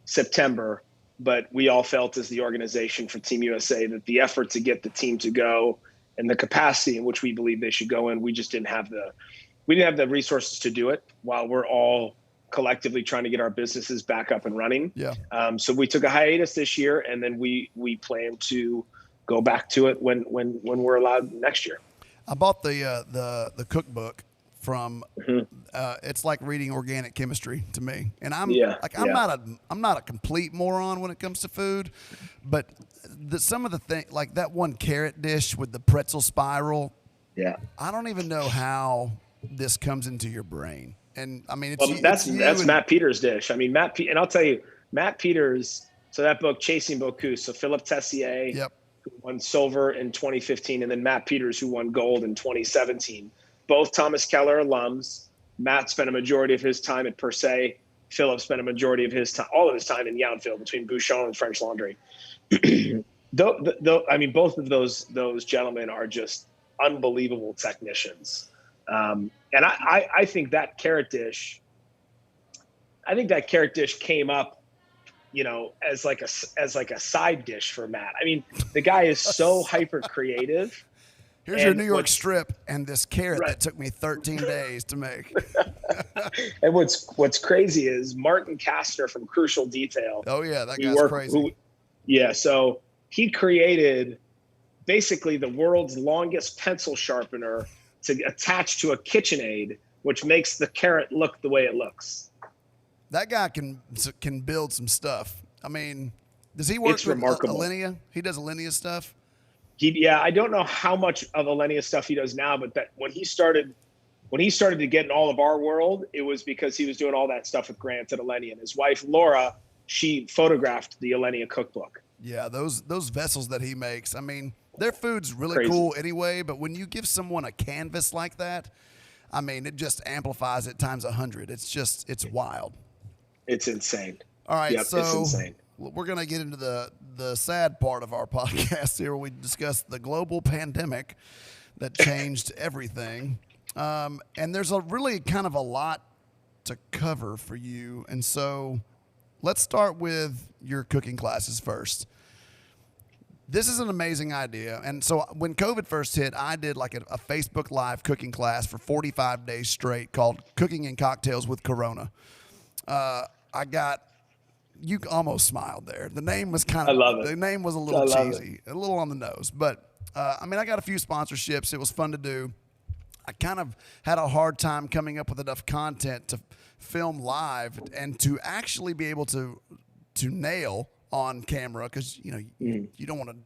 September, but we all felt as the organization for Team USA that the effort to get the team to go and the capacity in which we believe they should go in, we just didn't have the resources to do it while we're all collectively trying to get our businesses back up and running. Yeah. So we took a hiatus this year, and then we plan to go back to it when we're allowed next year. I bought the cookbook from. It's like reading organic chemistry to me, and I'm not a complete moron when it comes to food, but some of the things, like that one carrot dish with the pretzel spiral. Yeah. I don't even know how this comes into your brain. And I mean, that's Matt Peters' dish. I mean, and I'll tell you, Matt Peters. So that book, Chasing Bocuse. So Philip Tessier, yep, who won silver in 2015, and then Matt Peters, who won gold in 2017. Both Thomas Keller alums. Matt spent a majority of his time at Per Se. Philip spent a majority of his time, all of his time in Yountville between Bouchon and French Laundry. I mean, both of those gentlemen are just unbelievable technicians. And I think that carrot dish came up, as like a side dish for Matt. I mean, the guy is so hyper creative. Here's your New York strip and this carrot that took me 13 days to make. And what's crazy is Martin Kastner from Crucial Detail. Oh yeah, that guy's crazy. So he created basically the world's longest pencil sharpener to attach to a KitchenAid, which makes the carrot look the way it looks. That guy can build some stuff. I mean, does he work for Alinea? He does Alinea stuff? I don't know how much of Alinea stuff he does now, but that when he started to get in all of our world, it was because he was doing all that stuff with Grant at Alinea. And his wife, Laura, she photographed the Alinea cookbook. Yeah, those vessels that he makes, I mean, their food's really cool anyway, but when you give someone a canvas like that, I mean, it just amplifies it times 100. It's wild. It's insane. All right, yep, so it's insane. We're going to get into the sad part of our podcast here, where we discuss the global pandemic that changed everything. And there's really kind of a lot to cover for you. And so let's start with your cooking classes first. This is an amazing idea. And so when COVID first hit, I did like a Facebook Live cooking class for 45 days straight called Cooking and Cocktails with Corona. You almost smiled there. The name was I love it. The name was a little cheesy, a little on the nose. But, I mean, I got a few sponsorships. It was fun to do. I kind of had a hard time coming up with enough content to film live and to actually be able to nail on camera, because, you don't want to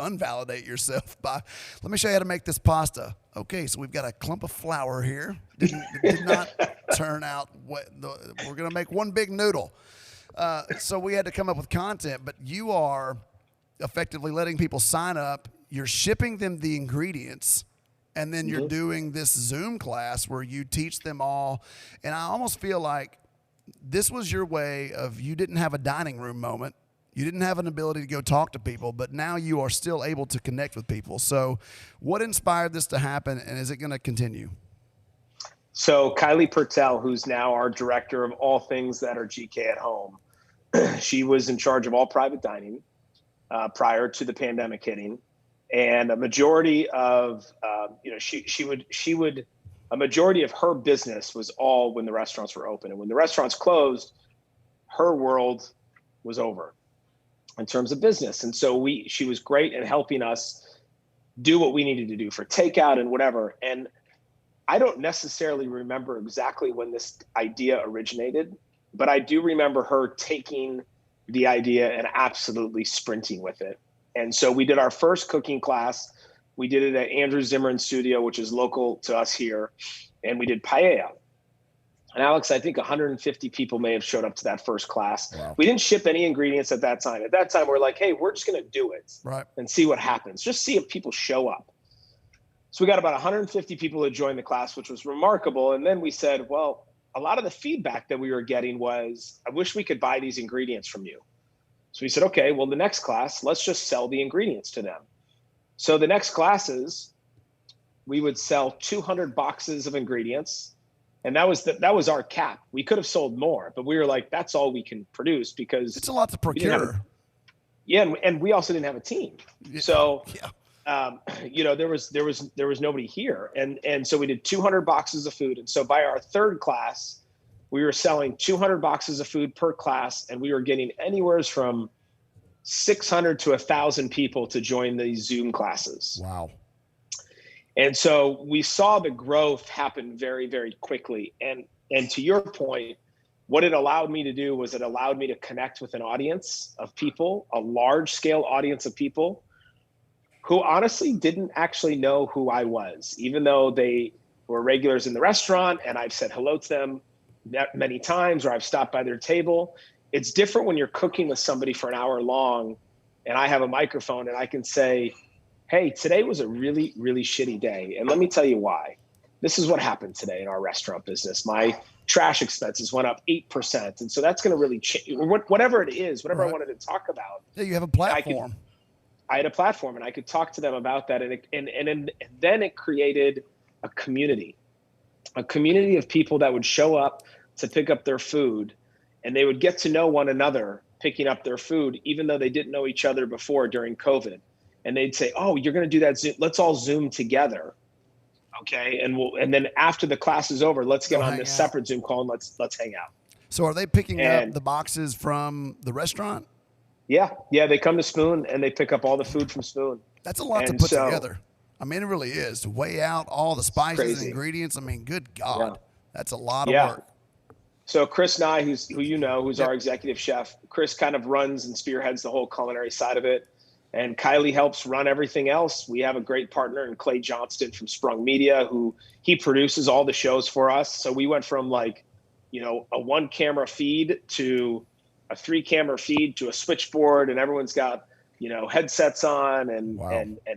unvalidate yourself by, let me show you how to make this pasta. Okay, so we've got a clump of flour here. It did not turn out we're going to make one big noodle. So we had to come up with content, but you are effectively letting people sign up. You're shipping them the ingredients, and then you're doing this Zoom class where you teach them all. And I almost feel like this was your way of, you didn't have a dining room moment. You didn't have an ability to go talk to people, but now you are still able to connect with people. So what inspired this to happen, and is it going to continue? So Kylie Pertel, who's now our director of all things that are GK at home, she was in charge of all private dining prior to the pandemic hitting, and a majority of a majority of her business was all when the restaurants were open, and when the restaurants closed, her world was over in terms of business. And so she was great at helping us do what we needed to do for takeout and whatever. And I don't necessarily remember exactly when this idea originated, but I do remember her taking the idea and absolutely sprinting with it. And so we did our first cooking class. We did it at Andrew Zimmern's studio, which is local to us here. And we did paella. And Alex, I think 150 people may have showed up to that first class. Wow. We didn't ship any ingredients at that time. At that time, we're like, hey, we're just going to do it and see what happens. Just see if people show up. So we got about 150 people to join the class, which was remarkable. And then we said, well, a lot of the feedback that we were getting was, I wish we could buy these ingredients from you. So we said, okay, well, the next class, let's just sell the ingredients to them. So the next classes, we would sell 200 boxes of ingredients. And that was our cap. We could have sold more, but we were like, that's all we can produce, because it's a lot to procure. And we also didn't have a team. So, there was nobody here. And so we did 200 boxes of food. And so by our third class, we were selling 200 boxes of food per class, and we were getting anywhere from 600 to 1,000 people to join these Zoom classes. Wow. And so we saw the growth happen very, very quickly. And to your point, what it allowed me to do was it allowed me to connect with an audience of people, a large scale audience of people who honestly didn't actually know who I was, even though they were regulars in the restaurant and I've said hello to them many times, or I've stopped by their table. It's different when you're cooking with somebody for an hour long and I have a microphone and I can say, hey, today was a really, really shitty day. And let me tell you why. This is what happened today in our restaurant business. My trash expenses went up 8%. And so that's going to really change, whatever it is, whatever Right. I wanted to talk about. Yeah, you have a platform. I had a platform and I could talk to them about that. And then it created a community of people that would show up to pick up their food, and they would get to know one another picking up their food, even though they didn't know each other before during COVID. And they'd say, oh, you're going to do that Zoom. Let's all Zoom together. Okay. And then after the class is over, let's get on this separate Zoom call and let's hang out. So are they picking up the boxes from the restaurant? Yeah. Yeah. They come to Spoon and they pick up all the food from Spoon. That's a lot to put together. I mean, it really is, to weigh out all the spices and ingredients. I mean, good God, that's a lot of work. So Chris Nye, who's our executive chef, Chris kind of runs and spearheads the whole culinary side of it. And Kylie helps run everything else. We have a great partner in Clay Johnston from Sprung Media, he produces all the shows for us. So we went from a 1-camera feed to a 3-camera feed to a switchboard, and everyone's got, headsets on and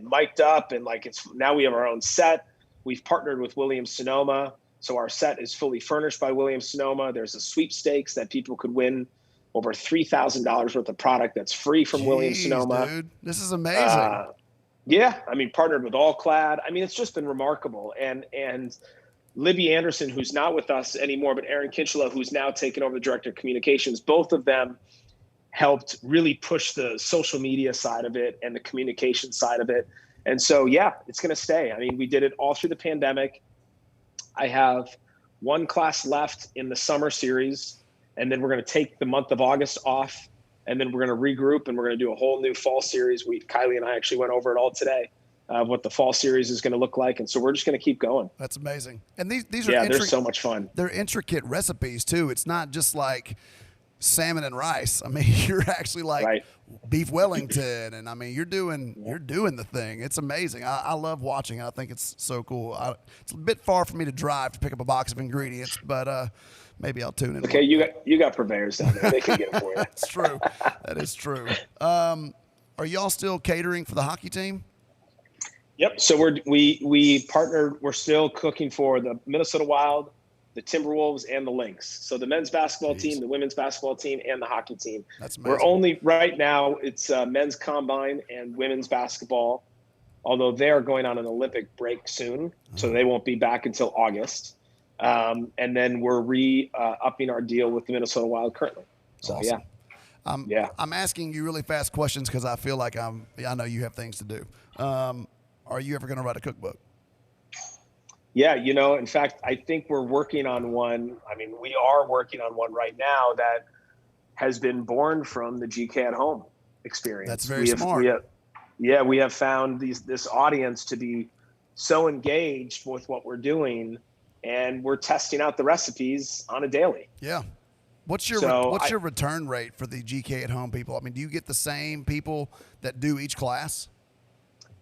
mic'd up. And now we have our own set. We've partnered with Williams-Sonoma. So our set is fully furnished by Williams-Sonoma. There's a sweepstakes that people could win over $3,000 worth of product that's free from Williams-Sonoma. Dude, this is amazing. Partnered with All Clad. It's just been remarkable. And Libby Anderson, who's not with us anymore, but Aaron Kinchela, who's now taken over the director of communications, both of them helped really push the social media side of it and the communication side of it. And so, it's going to stay. We did it all through the pandemic. I have one class left in the summer series, and then we're going to take the month of August off, and then we're going to regroup, and we're going to do a whole new fall series. Kylie and I actually went over it all today, what the fall series is going to look like. And so we're just going to keep going. That's amazing. And these are they're so much fun. They're intricate recipes too. It's not just like salmon and rice. You're actually beef Wellington, and you're doing the thing. It's amazing. I love watching it. I think it's so cool. It's a bit far for me to drive to pick up a box of ingredients, but maybe I'll tune in. Okay, you got purveyors down there. They can get it for you. That's true. That is true. Are y'all still catering for the hockey team? Yep. So we partnered. We're still cooking for the Minnesota Wild, the Timberwolves, and the Lynx. So the men's basketball team, the women's basketball team, and the hockey team. That's amazing. We're only right now. It's men's combine and women's basketball, although they are going on an Olympic break soon, so they won't be back until August. And then we're upping our deal with the Minnesota Wild currently. So awesome. I'm asking you really fast questions because I feel like I know you have things to do. Are you ever going to write a cookbook? Yeah, in fact, I think we're working on one. We are working on one right now that has been born from the GK at Home experience. That's very smart. We have found this audience to be so engaged with what we're doing, and we're testing out the recipes on a daily. Yeah. What's your return rate for the GK at Home people? Do you get the same people that do each class?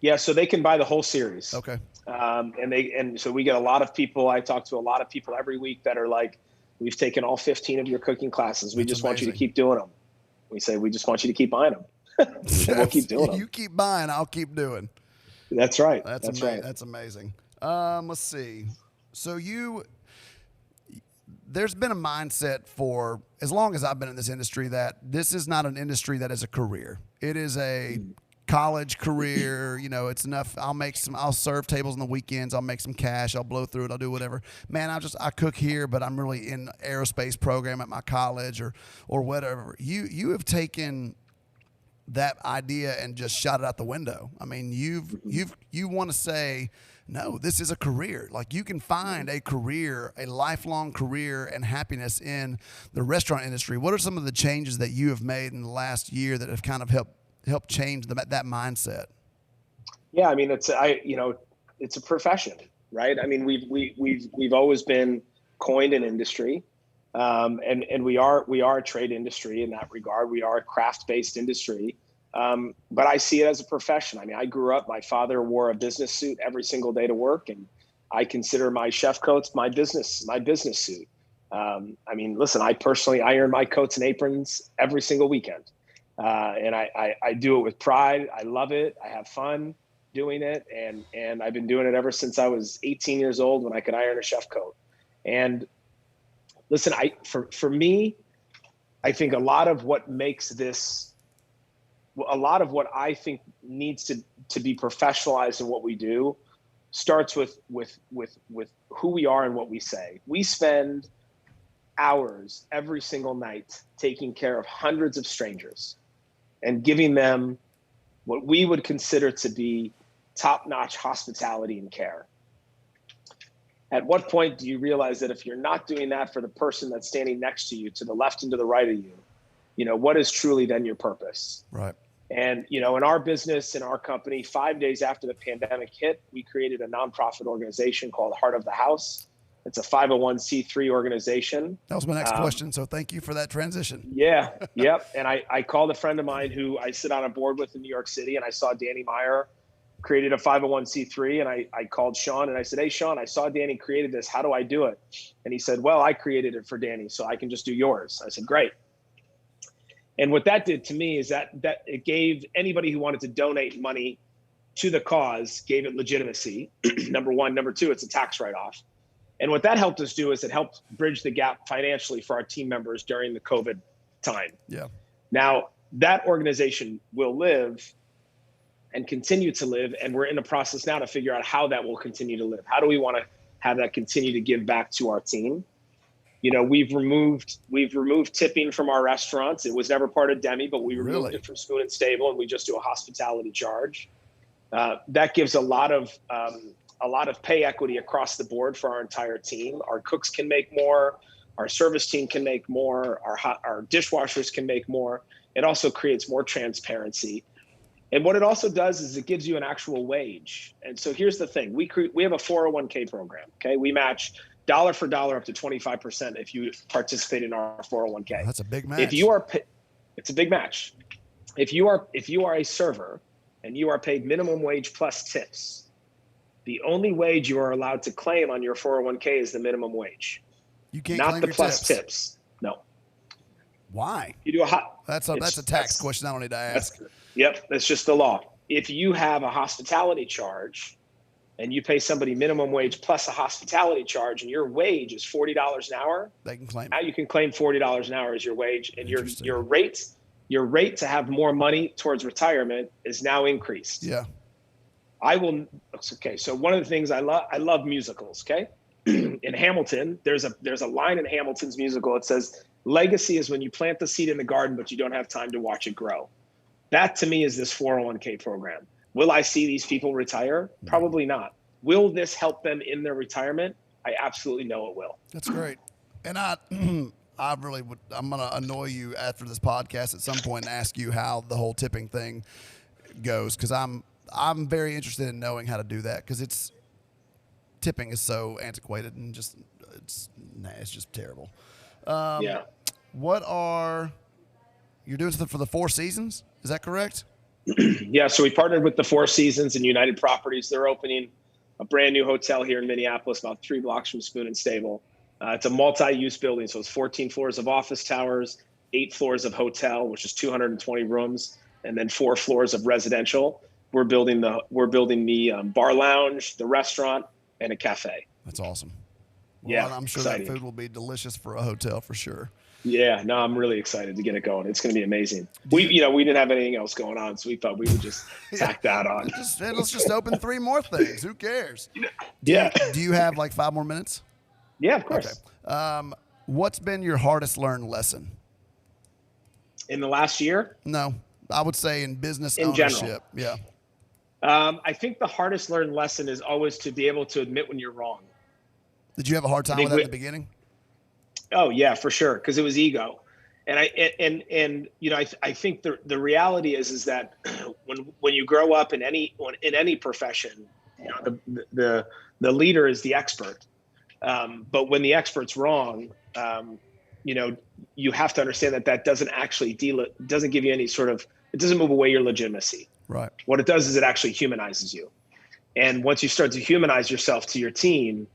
Yeah, so they can buy the whole series. Okay. And so we get a lot of people. I talk to a lot of people every week that are like, we've taken all 15 of your cooking classes. We just want you to keep doing them. We say, we just want you to keep buying them. We'll keep doing them. You keep buying, I'll keep doing. That's right. That's right. That's amazing. Let's see. So there's been a mindset for as long as I've been in this industry that this is not an industry that is a career. It is a college career. It's enough. I'll serve tables on the weekends. I'll make some cash. I'll blow through it. I'll do whatever. Man, I cook here, but I'm really in aerospace program at my college or whatever. You have taken that idea and just shot it out the window. You want to say, no, this is a career. Like you can find a career, a lifelong career and happiness in the restaurant industry. What are some of the changes that you have made in the last year that have kind of helped change that mindset? Yeah, I mean, it's a profession, right? I mean, we've always been coined an industry, and we are a trade industry in that regard. We are a craft-based industry, but I see it as a profession. I mean, I grew up. My father wore a business suit every single day to work, and I consider my chef coats my business suit. I mean, listen, I personally iron my coats and aprons every single weekend, and I do it with pride. I love it. I have fun doing it, and I've been doing it ever since I was 18 years old when I could iron a chef coat. And listen, for me, I think a lot of what I think needs to be professionalized in what we do starts with who we are and what we say. We spend hours every single night taking care of hundreds of strangers and giving them what we would consider to be top-notch hospitality and care. At what point do you realize that if you're not doing that for the person that's standing next to you, to the left and to the right of you, what is truly then your purpose? Right. And, in our business, in our company, 5 days after the pandemic hit, we created a nonprofit organization called Heart of the House. It's a 501c3 organization. That was my next question, so thank you for that transition. Yeah, yep. And I called a friend of mine who I sit on a board with in New York City, and I saw Danny Meyer created a 501c3, and I called Sean, and I said, hey, Sean, I saw Danny created this. How do I do it? And he said, well, I created it for Danny, so I can just do yours. I said, great. And what that did to me is that it gave anybody who wanted to donate money to the cause, gave it legitimacy, number one. Number two, it's a tax write-off. And what that helped us do is it helped bridge the gap financially for our team members during the COVID time. Yeah. Now, that organization will live and continue to live, and we're in the process now to figure out how that will continue to live. How do we want to have that continue to give back to our team? We've removed tipping from our restaurants. It was never part of Demi, but we removed it from Spoon and Stable, and we just do a hospitality charge. That gives a lot of pay equity across the board for our entire team. Our cooks can make more. Our service team can make more. Our dishwashers can make more. It also creates more transparency. And what it also does is it gives you an actual wage. And so here's the thing. We have a 401k program. Okay. We match dollar for dollar up to 25% if you participate in our 401k. That's a big match. It's a big match. If you are a server and you are paid minimum wage plus tips, the only wage you are allowed to claim on your 401k is the minimum wage. You can't not claim the your plus tips. No. Why? You do that's a tax question I don't need to ask. Yep, that's just the law. If you have a hospitality charge and you pay somebody minimum wage plus a hospitality charge and your wage is $40 an hour, they can claim. Now you can claim $40 an hour as your wage, and your rate to have more money towards retirement is now increased. Yeah. Okay, so one of the things I love musicals, okay? In Hamilton, there's a line in Hamilton's musical. It says, legacy is when you plant the seed in the garden, but you don't have time to watch it grow. That to me is this 401k program. Will I see these people retire? Probably not. Will this help them in their retirement? I absolutely know it will. That's great. And I'm going to annoy you after this podcast at some point and ask you how the whole tipping thing goes, because I'm very interested in knowing how to do that, because tipping is so antiquated and it's just terrible. Yeah. You're doing something for the Four Seasons? Is that correct? Yeah. So we partnered with the Four Seasons and United Properties. They're opening a brand new hotel here in Minneapolis, about 3 blocks from Spoon and Stable. It's a multi-use building. So it's 14 floors of office towers, 8 floors of hotel, which is 220 rooms, and then 4 floors of residential. We're building the bar lounge, the restaurant, and a cafe. That's awesome. Well, yeah, I'm sure exciting. That food will be delicious for a hotel for sure. Yeah, no, I'm really excited to get it going. It's going to be amazing. We didn't have anything else going on, so we thought we would just tack that on. Let's just open 3 more things. Who cares? Yeah. Do you have like 5 more minutes? Yeah, of course. Okay. What's been your hardest learned lesson? In the last year? No, I would say in business in ownership. General. I think the hardest learned lesson is always to be able to admit when you're wrong. Did you have a hard time with that in the beginning? Oh yeah, for sure. Because it was ego. And I think the reality is that when you grow up in any profession, the leader is the expert. But when the expert's wrong, you have to understand that doesn't actually doesn't give you any sort of, it doesn't move away your legitimacy. Right. What it does is it actually humanizes you. And once you start to humanize yourself to your team,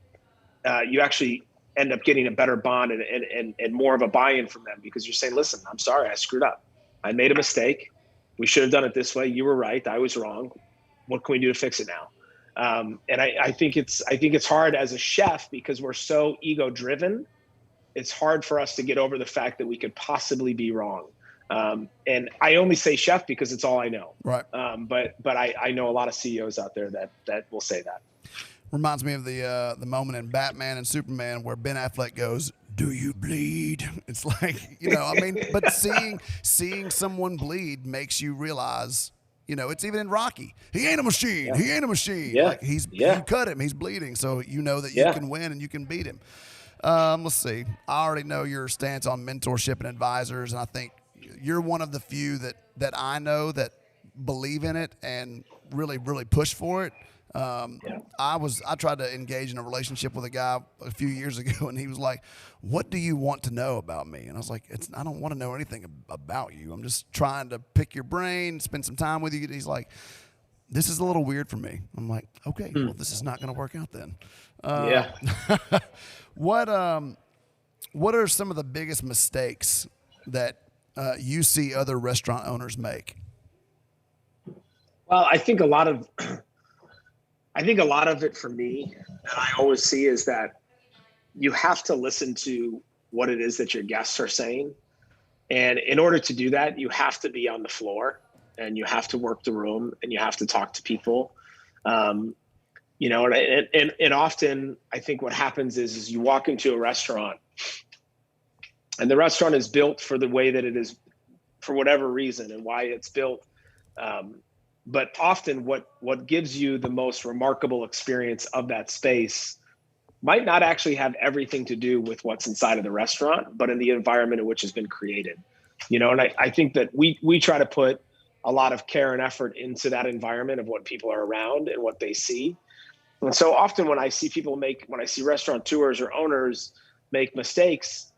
you actually end up getting a better bond and more of a buy-in from them, because you're saying, listen, I'm sorry, I screwed up. I made a mistake. We should have done it this way. You were right. I was wrong. What can we do to fix it now? And I think it's hard as a chef, because we're so ego driven. It's hard for us to get over the fact that we could possibly be wrong. And I only say chef because it's all I know. Right. But I know a lot of CEOs out there that will say that. Reminds me of the moment in Batman and Superman where Ben Affleck goes, "Do you bleed?" It's like, but seeing someone bleed makes you realize, it's even in Rocky. He ain't a machine. Yeah. He ain't a machine. Yeah. Like you cut him. He's bleeding. So you know that you can win and you can beat him. Let's see. I already know your stance on mentorship and advisors, and I think you're one of the few that I know that believe in it and really, really push for it. I tried to engage in a relationship with a guy a few years ago, and he was like, "What do you want to know about me?" And I was like, "I don't want to know anything about you. I'm just trying to pick your brain, spend some time with you." And he's like, "This is a little weird for me." I'm like, "Okay, well, this is not going to work out then." What are some of the biggest mistakes that you see other restaurant owners make? Well, I think a lot of it for me that I always see is that you have to listen to what it is that your guests are saying. And in order to do that, you have to be on the floor and you have to work the room and you have to talk to people. And often I think what happens is you walk into a restaurant and the restaurant is built for the way that it is for whatever reason and why it's built. But often what gives you the most remarkable experience of that space might not actually have everything to do with what's inside of the restaurant, but in the environment in which has been created. And I think that we try to put a lot of care and effort into that environment of what people are around and what they see. And so often when I see restaurateurs or owners make mistakes,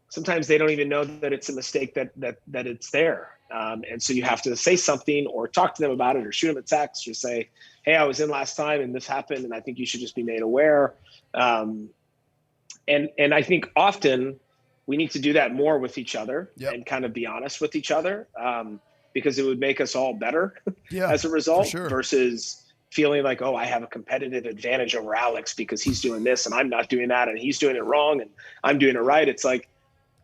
sometimes they don't even know that it's a mistake that it's there. And so you have to say something or talk to them about it or shoot them a text or say, "Hey, I was in last time and this happened and I think you should just be made aware." And I think often we need to do that more with each other and kind of be honest with each other, because it would make us all better as a result, versus feeling like, oh, I have a competitive advantage over Alex because he's doing this and I'm not doing that and he's doing it wrong and I'm doing it right. It's like,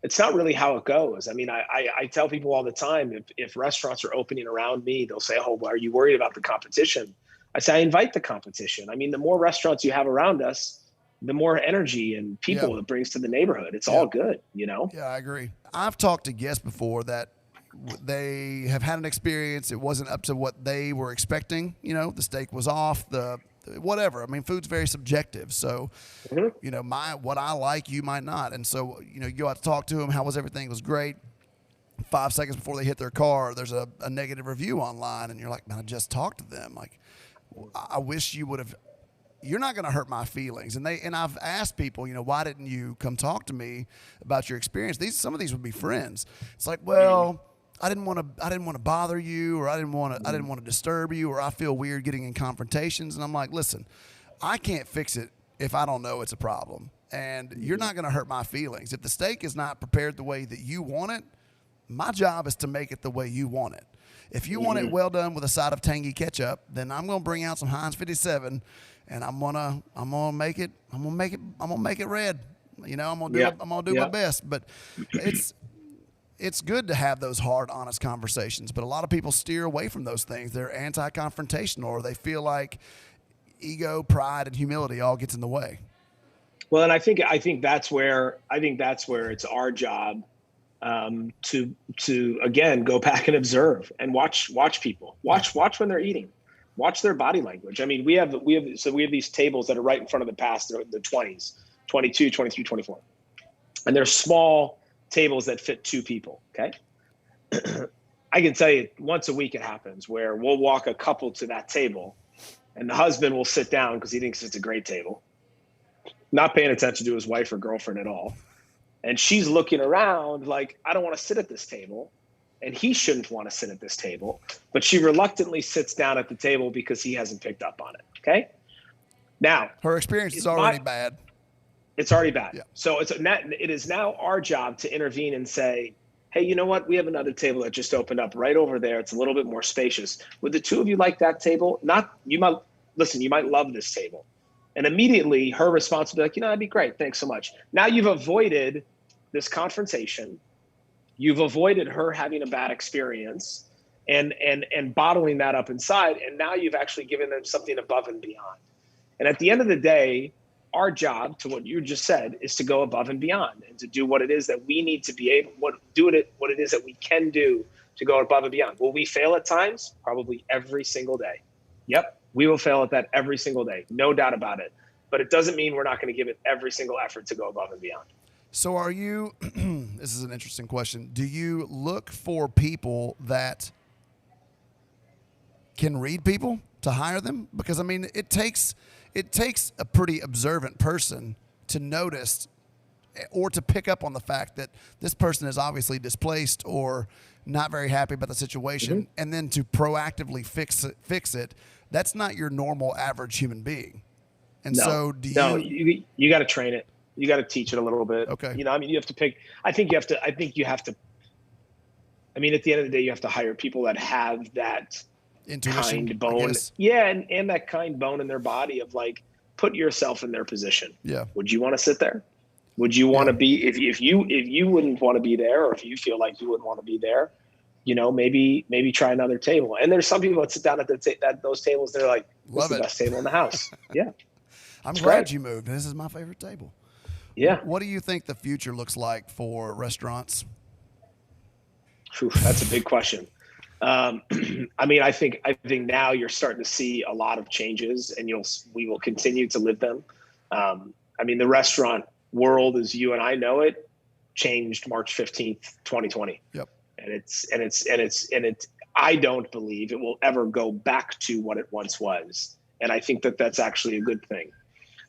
it's not really how it goes. I mean, I tell people all the time, if restaurants are opening around me, they'll say, "Oh, well, are you worried about the competition?" I say, I invite the competition. I mean, the more restaurants you have around us, the more energy and people it brings to the neighborhood. It's all good, Yeah, I agree. I've talked to guests before that they have had an experience. It wasn't up to what they were expecting. The steak was off, whatever. I mean, food's very subjective. So, what I like, you might not. And so, you go out to talk to them. How was everything? It was great. 5 seconds before they hit their car, there's a negative review online. And you're like, man, I just talked to them. Like, I wish you would have. You're not going to hurt my feelings. And I've asked people, why didn't you come talk to me about your experience? Some of these would be friends. It's like, well, I didn't want to bother you, or I didn't want to disturb you, or I feel weird getting in confrontations. And I'm like, listen, I can't fix it if I don't know it's a problem. And you're not going to hurt my feelings. If the steak is not prepared the way that you want it, my job is to make it the way you want it. If you want it well done with a side of tangy ketchup, then I'm going to bring out some Heinz 57 and I'm going to make it red. I'm going to do my best, but it's good to have those hard, honest conversations, but a lot of people steer away from those things. They're anti-confrontational, or they feel like ego, pride, and humility all gets in the way. Well, and I think that's where it's our job to again go back and observe and watch people, watch when they're eating. Watch their body language. I mean, we have these tables that are right in front of the past, the 20s, 22, 23, 24. And they're small tables that fit 2 people, okay? I can tell you once a week it happens where we'll walk a couple to that table and the husband will sit down because he thinks it's a great table, not paying attention to his wife or girlfriend at all. And she's looking around like, I don't want to sit at this table. And he shouldn't want to sit at this table. But she reluctantly sits down at the table because he hasn't picked up on it, okay? Now. Her experience is already bad. It's already bad. Yeah. So it is now our job to intervene and say, hey, you know what? We have another table that just opened up right over there. It's a little bit more spacious. Would the 2 of you like that table? You might love this table. And immediately her response would be like, that'd be great. Thanks so much. Now you've avoided this confrontation. You've avoided her having a bad experience and bottling that up inside. And now you've actually given them something above and beyond. And at the end of the day, our job, to what you just said, is to go above and beyond and to do what it is that we need to be able, what it is that we can do to go above and beyond. Will we fail at times? Probably every single day. Yep, we will fail at that every single day. No doubt about it. But it doesn't mean we're not going to give it every single effort to go above and beyond. So are you, this is an interesting question. Do you look for people that can read people to hire them? Because, I mean, it takes a pretty observant person to notice or to pick up on the fact that this person is obviously displaced or not very happy about the situation, and then to proactively fix it. That's not your normal average human being. And so you got to train it. You got to teach it a little bit. Okay. I mean, you have to pick, I mean, at the end of the day, you have to hire people that have that intuition, kind bone. Yeah. And that kind bone in their body of like, put yourself in their position. Yeah. Would you want to sit there? Would you want to be, if you wouldn't want to be there, or if you feel like you wouldn't want to be there, maybe try another table. And there's some people that sit down at those tables. They're like, this is the best table in the house. Yeah. I'm glad you moved. This is my favorite table. Yeah. What do you think the future looks like for restaurants? That's a big question. I mean, I think now you're starting to see a lot of changes, and we will continue to live them. I mean, the restaurant world, as you and I know it, changed March 15th, 2020. Yep. And I don't believe it will ever go back to what it once was. And I think that that's actually a good thing.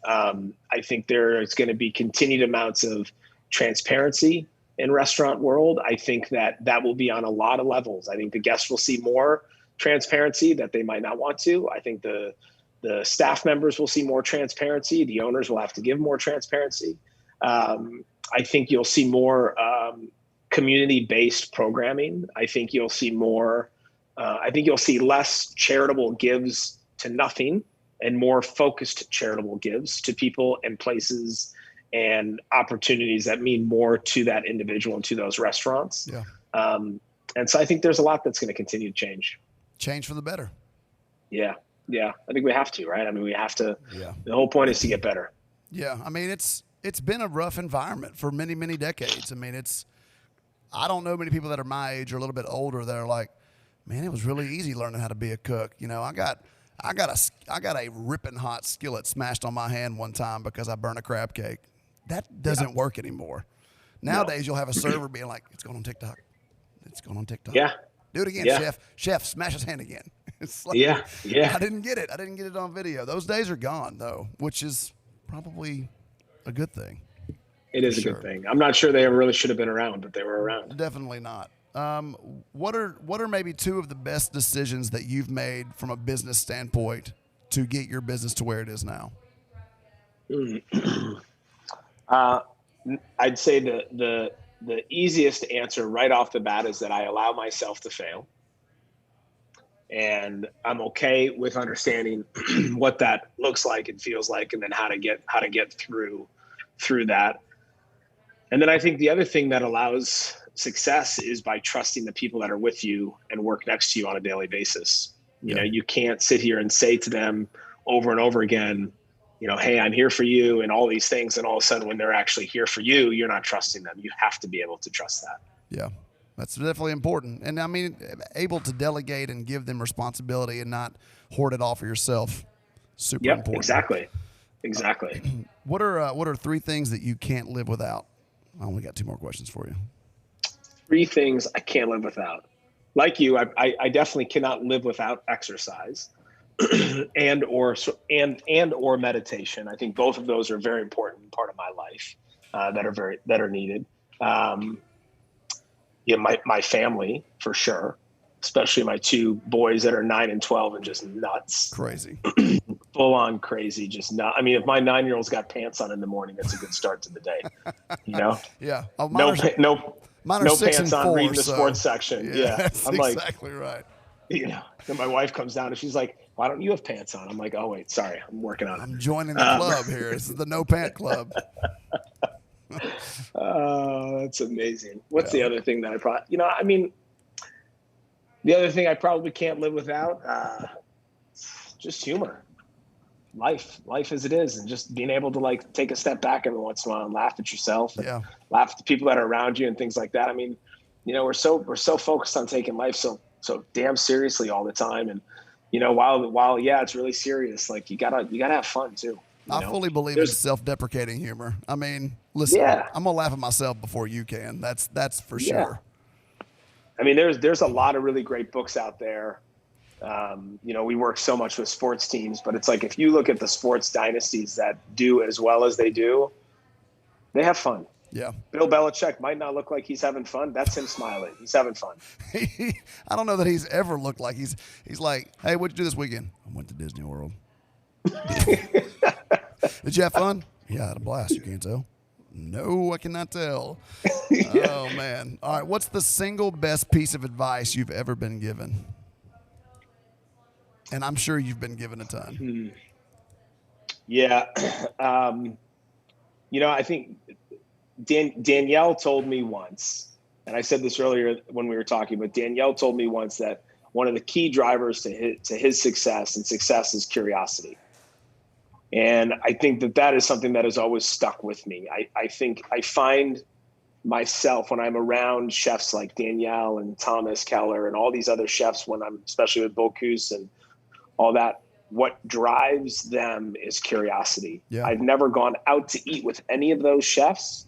I think there's going to be continued amounts of transparency in restaurant world. I think that will be on a lot of levels. I think the guests will see more transparency that they might not want to. I think the staff members will see more transparency. The owners will have to give more transparency. I think you'll see more community-based programming. I think you'll see more. I think you'll see less charitable gives to nothing and more focused charitable gives to people and places and opportunities that mean more to that individual and to those restaurants. Yeah. And so I think there's a lot that's going to continue to change. Change for the better. Yeah. Yeah. I think we have to, right? I mean, we have to, the whole point is to get better. Yeah. I mean, it's been a rough environment for many, many decades. I mean, I don't know many people that are my age or a little bit older that are like, man, it was really easy learning how to be a cook. I got a ripping hot skillet smashed on my hand one time because I burned a crab cake. That doesn't work anymore. Nowadays, you'll have a server being like, it's going on TikTok. It's going on TikTok. Yeah. Do it again, chef. Chef, smash his hand again. It's like, I didn't get it. I didn't get it on video. Those days are gone, though, which is probably a good thing. It is a good thing. I'm not sure they really should have been around, but they were around. Definitely not. What are maybe two of the best decisions that you've made from a business standpoint to get your business to where it is now? I'd say the easiest answer right off the bat is that I allow myself to fail. And I'm okay with understanding what that looks like and feels like, and then how to get through that. And then I think the other thing that allows success is by trusting the people that are with you and work next to you on a daily basis. You can't sit here and say to them over and over again, hey, I'm here for you and all these things. And all of a sudden when they're actually here for you, you're not trusting them. You have to be able to trust that. Yeah, that's definitely important. And I mean, able to delegate and give them responsibility and not hoard it all for yourself. Super important. Exactly. What are 3 things that you can't live without? I only got 2 more questions for you. 3 things I can't live without. Like you, I definitely cannot live without exercise and or meditation. I think both of those are a very important part of my life that are needed. My family for sure, especially my 2 boys that are 9 and 12 and just nuts. Crazy. Full on crazy, just not. I mean, if my 9-year-old's got pants on in the morning, that's a good start to the day. Yeah. Oh, no pants on, 4, reading the sports section. Yeah. That's I'm exactly right. And my wife comes down and she's like, "Why don't you have pants on?" I'm like, "Oh wait, sorry, I'm working on it. I'm joining the club here. This is the no pant club." Oh, that's amazing. What's the other thing that the other thing I probably can't live without? Just humor. Life as it is, and just being able to like take a step back every once in a while and laugh at yourself and laugh at the people that are around you and things like that. I mean, we're so focused on taking life so damn seriously all the time. And, while it's really serious, like you gotta have fun too. I fully believe in self-deprecating humor. I mean, listen, I'm gonna laugh at myself before you can. That's for sure. I mean, there's a lot of really great books out there. We work so much with sports teams, but it's like if you look at the sports dynasties that do as well as they do, they have fun. Yeah. Bill Belichick might not look like he's having fun. That's him smiling. He's having fun. I don't know that he's ever looked like he's like, "Hey, what'd you do this weekend?" "I went to Disney World." "Did you have fun?" "Yeah, I had a blast." "You can't tell." "No, I cannot tell." Oh, man. All right. What's the single best piece of advice you've ever been given? And I'm sure you've been given a ton. Yeah. I think Danielle told me once, and I said this earlier when we were talking, but Danielle told me once that one of the key drivers to his success is curiosity. And I think that is something that has always stuck with me. I think I find myself when I'm around chefs like Danielle and Thomas Keller and all these other chefs, when I'm especially with Bocuse and all that, what drives them is curiosity. Yeah. I've never gone out to eat with any of those chefs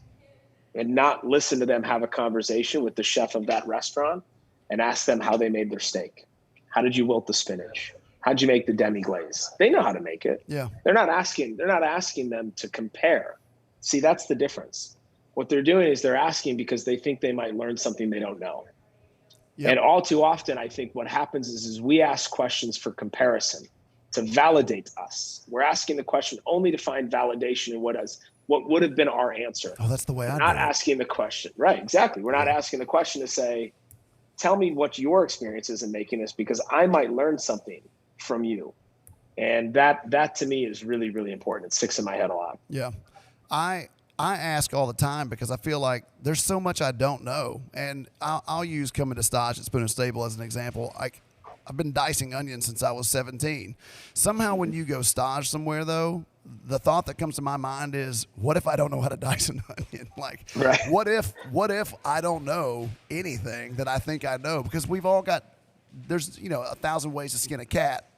and not listen to them have a conversation with the chef of that restaurant and ask them how they made their steak. How did you wilt the spinach? How'd you make the demi-glaze? They know how to make it. Yeah. They're not asking them to compare. See, that's the difference. What they're doing is they're asking because they think they might learn something they don't know. Yep. And all too often, I think what happens is we ask questions for comparison, to validate us. We're asking the question only to find validation in what would have been our answer. Oh, that's the way We're not asking the question. Right, exactly. We're not asking the question to say, tell me what your experience is in making this, because I might learn something from you. And that to me is really, really important. It sticks in my head a lot. Yeah. I ask all the time because I feel like there's so much I don't know. And I'll use coming to stage at Spoon and Stable as an example. I've been dicing onions since I was 17. Somehow when you go stage somewhere, though, the thought that comes to my mind is, what if I don't know how to dice an onion? Like, right. What if I don't know anything that I think I know? Because we've all got, there's 1,000 ways to skin a cat.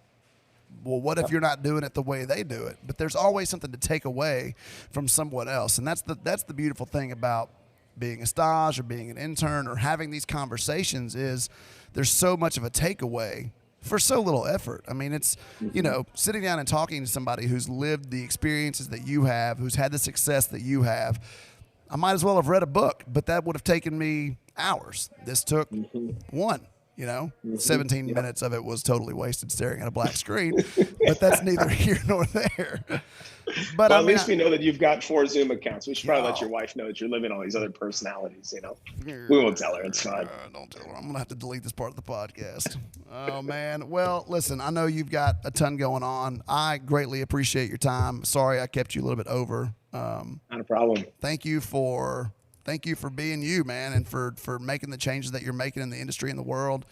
Well, what if you're not doing it the way they do it? But there's always something to take away from someone else. And that's the beautiful thing about being a stage or being an intern or having these conversations is there's so much of a takeaway for so little effort. I mean, it's, sitting down and talking to somebody who's lived the experiences that you have, who's had the success that you have. I might as well have read a book, but that would have taken me hours. This took one. 17 minutes of it was totally wasted staring at a black screen, but that's neither here nor there. But at least we know that you've got 4 Zoom accounts. We should probably let your wife know that you're living all these other personalities, We won't tell her. It's fine. Don't tell her. I'm going to have to delete this part of the podcast. Oh, man. Well, listen, I know you've got a ton going on. I greatly appreciate your time. Sorry I kept you a little bit over. Not a problem. Thank you for being you, man, and for making the changes that you're making in the industry and the world.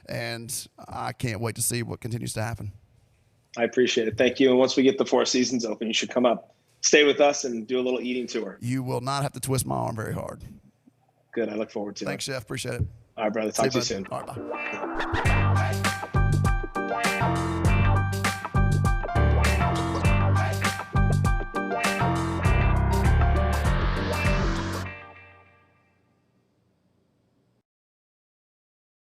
And I can't wait to see what continues to happen. I appreciate it. Thank you. And once we get the 4 seasons open, you should come up, stay with us, and do a little eating tour. You will not have to twist my arm very hard. Good. I look forward to it. Thanks, Chef. Appreciate it. All right, brother. Talk to you soon. All right, bye.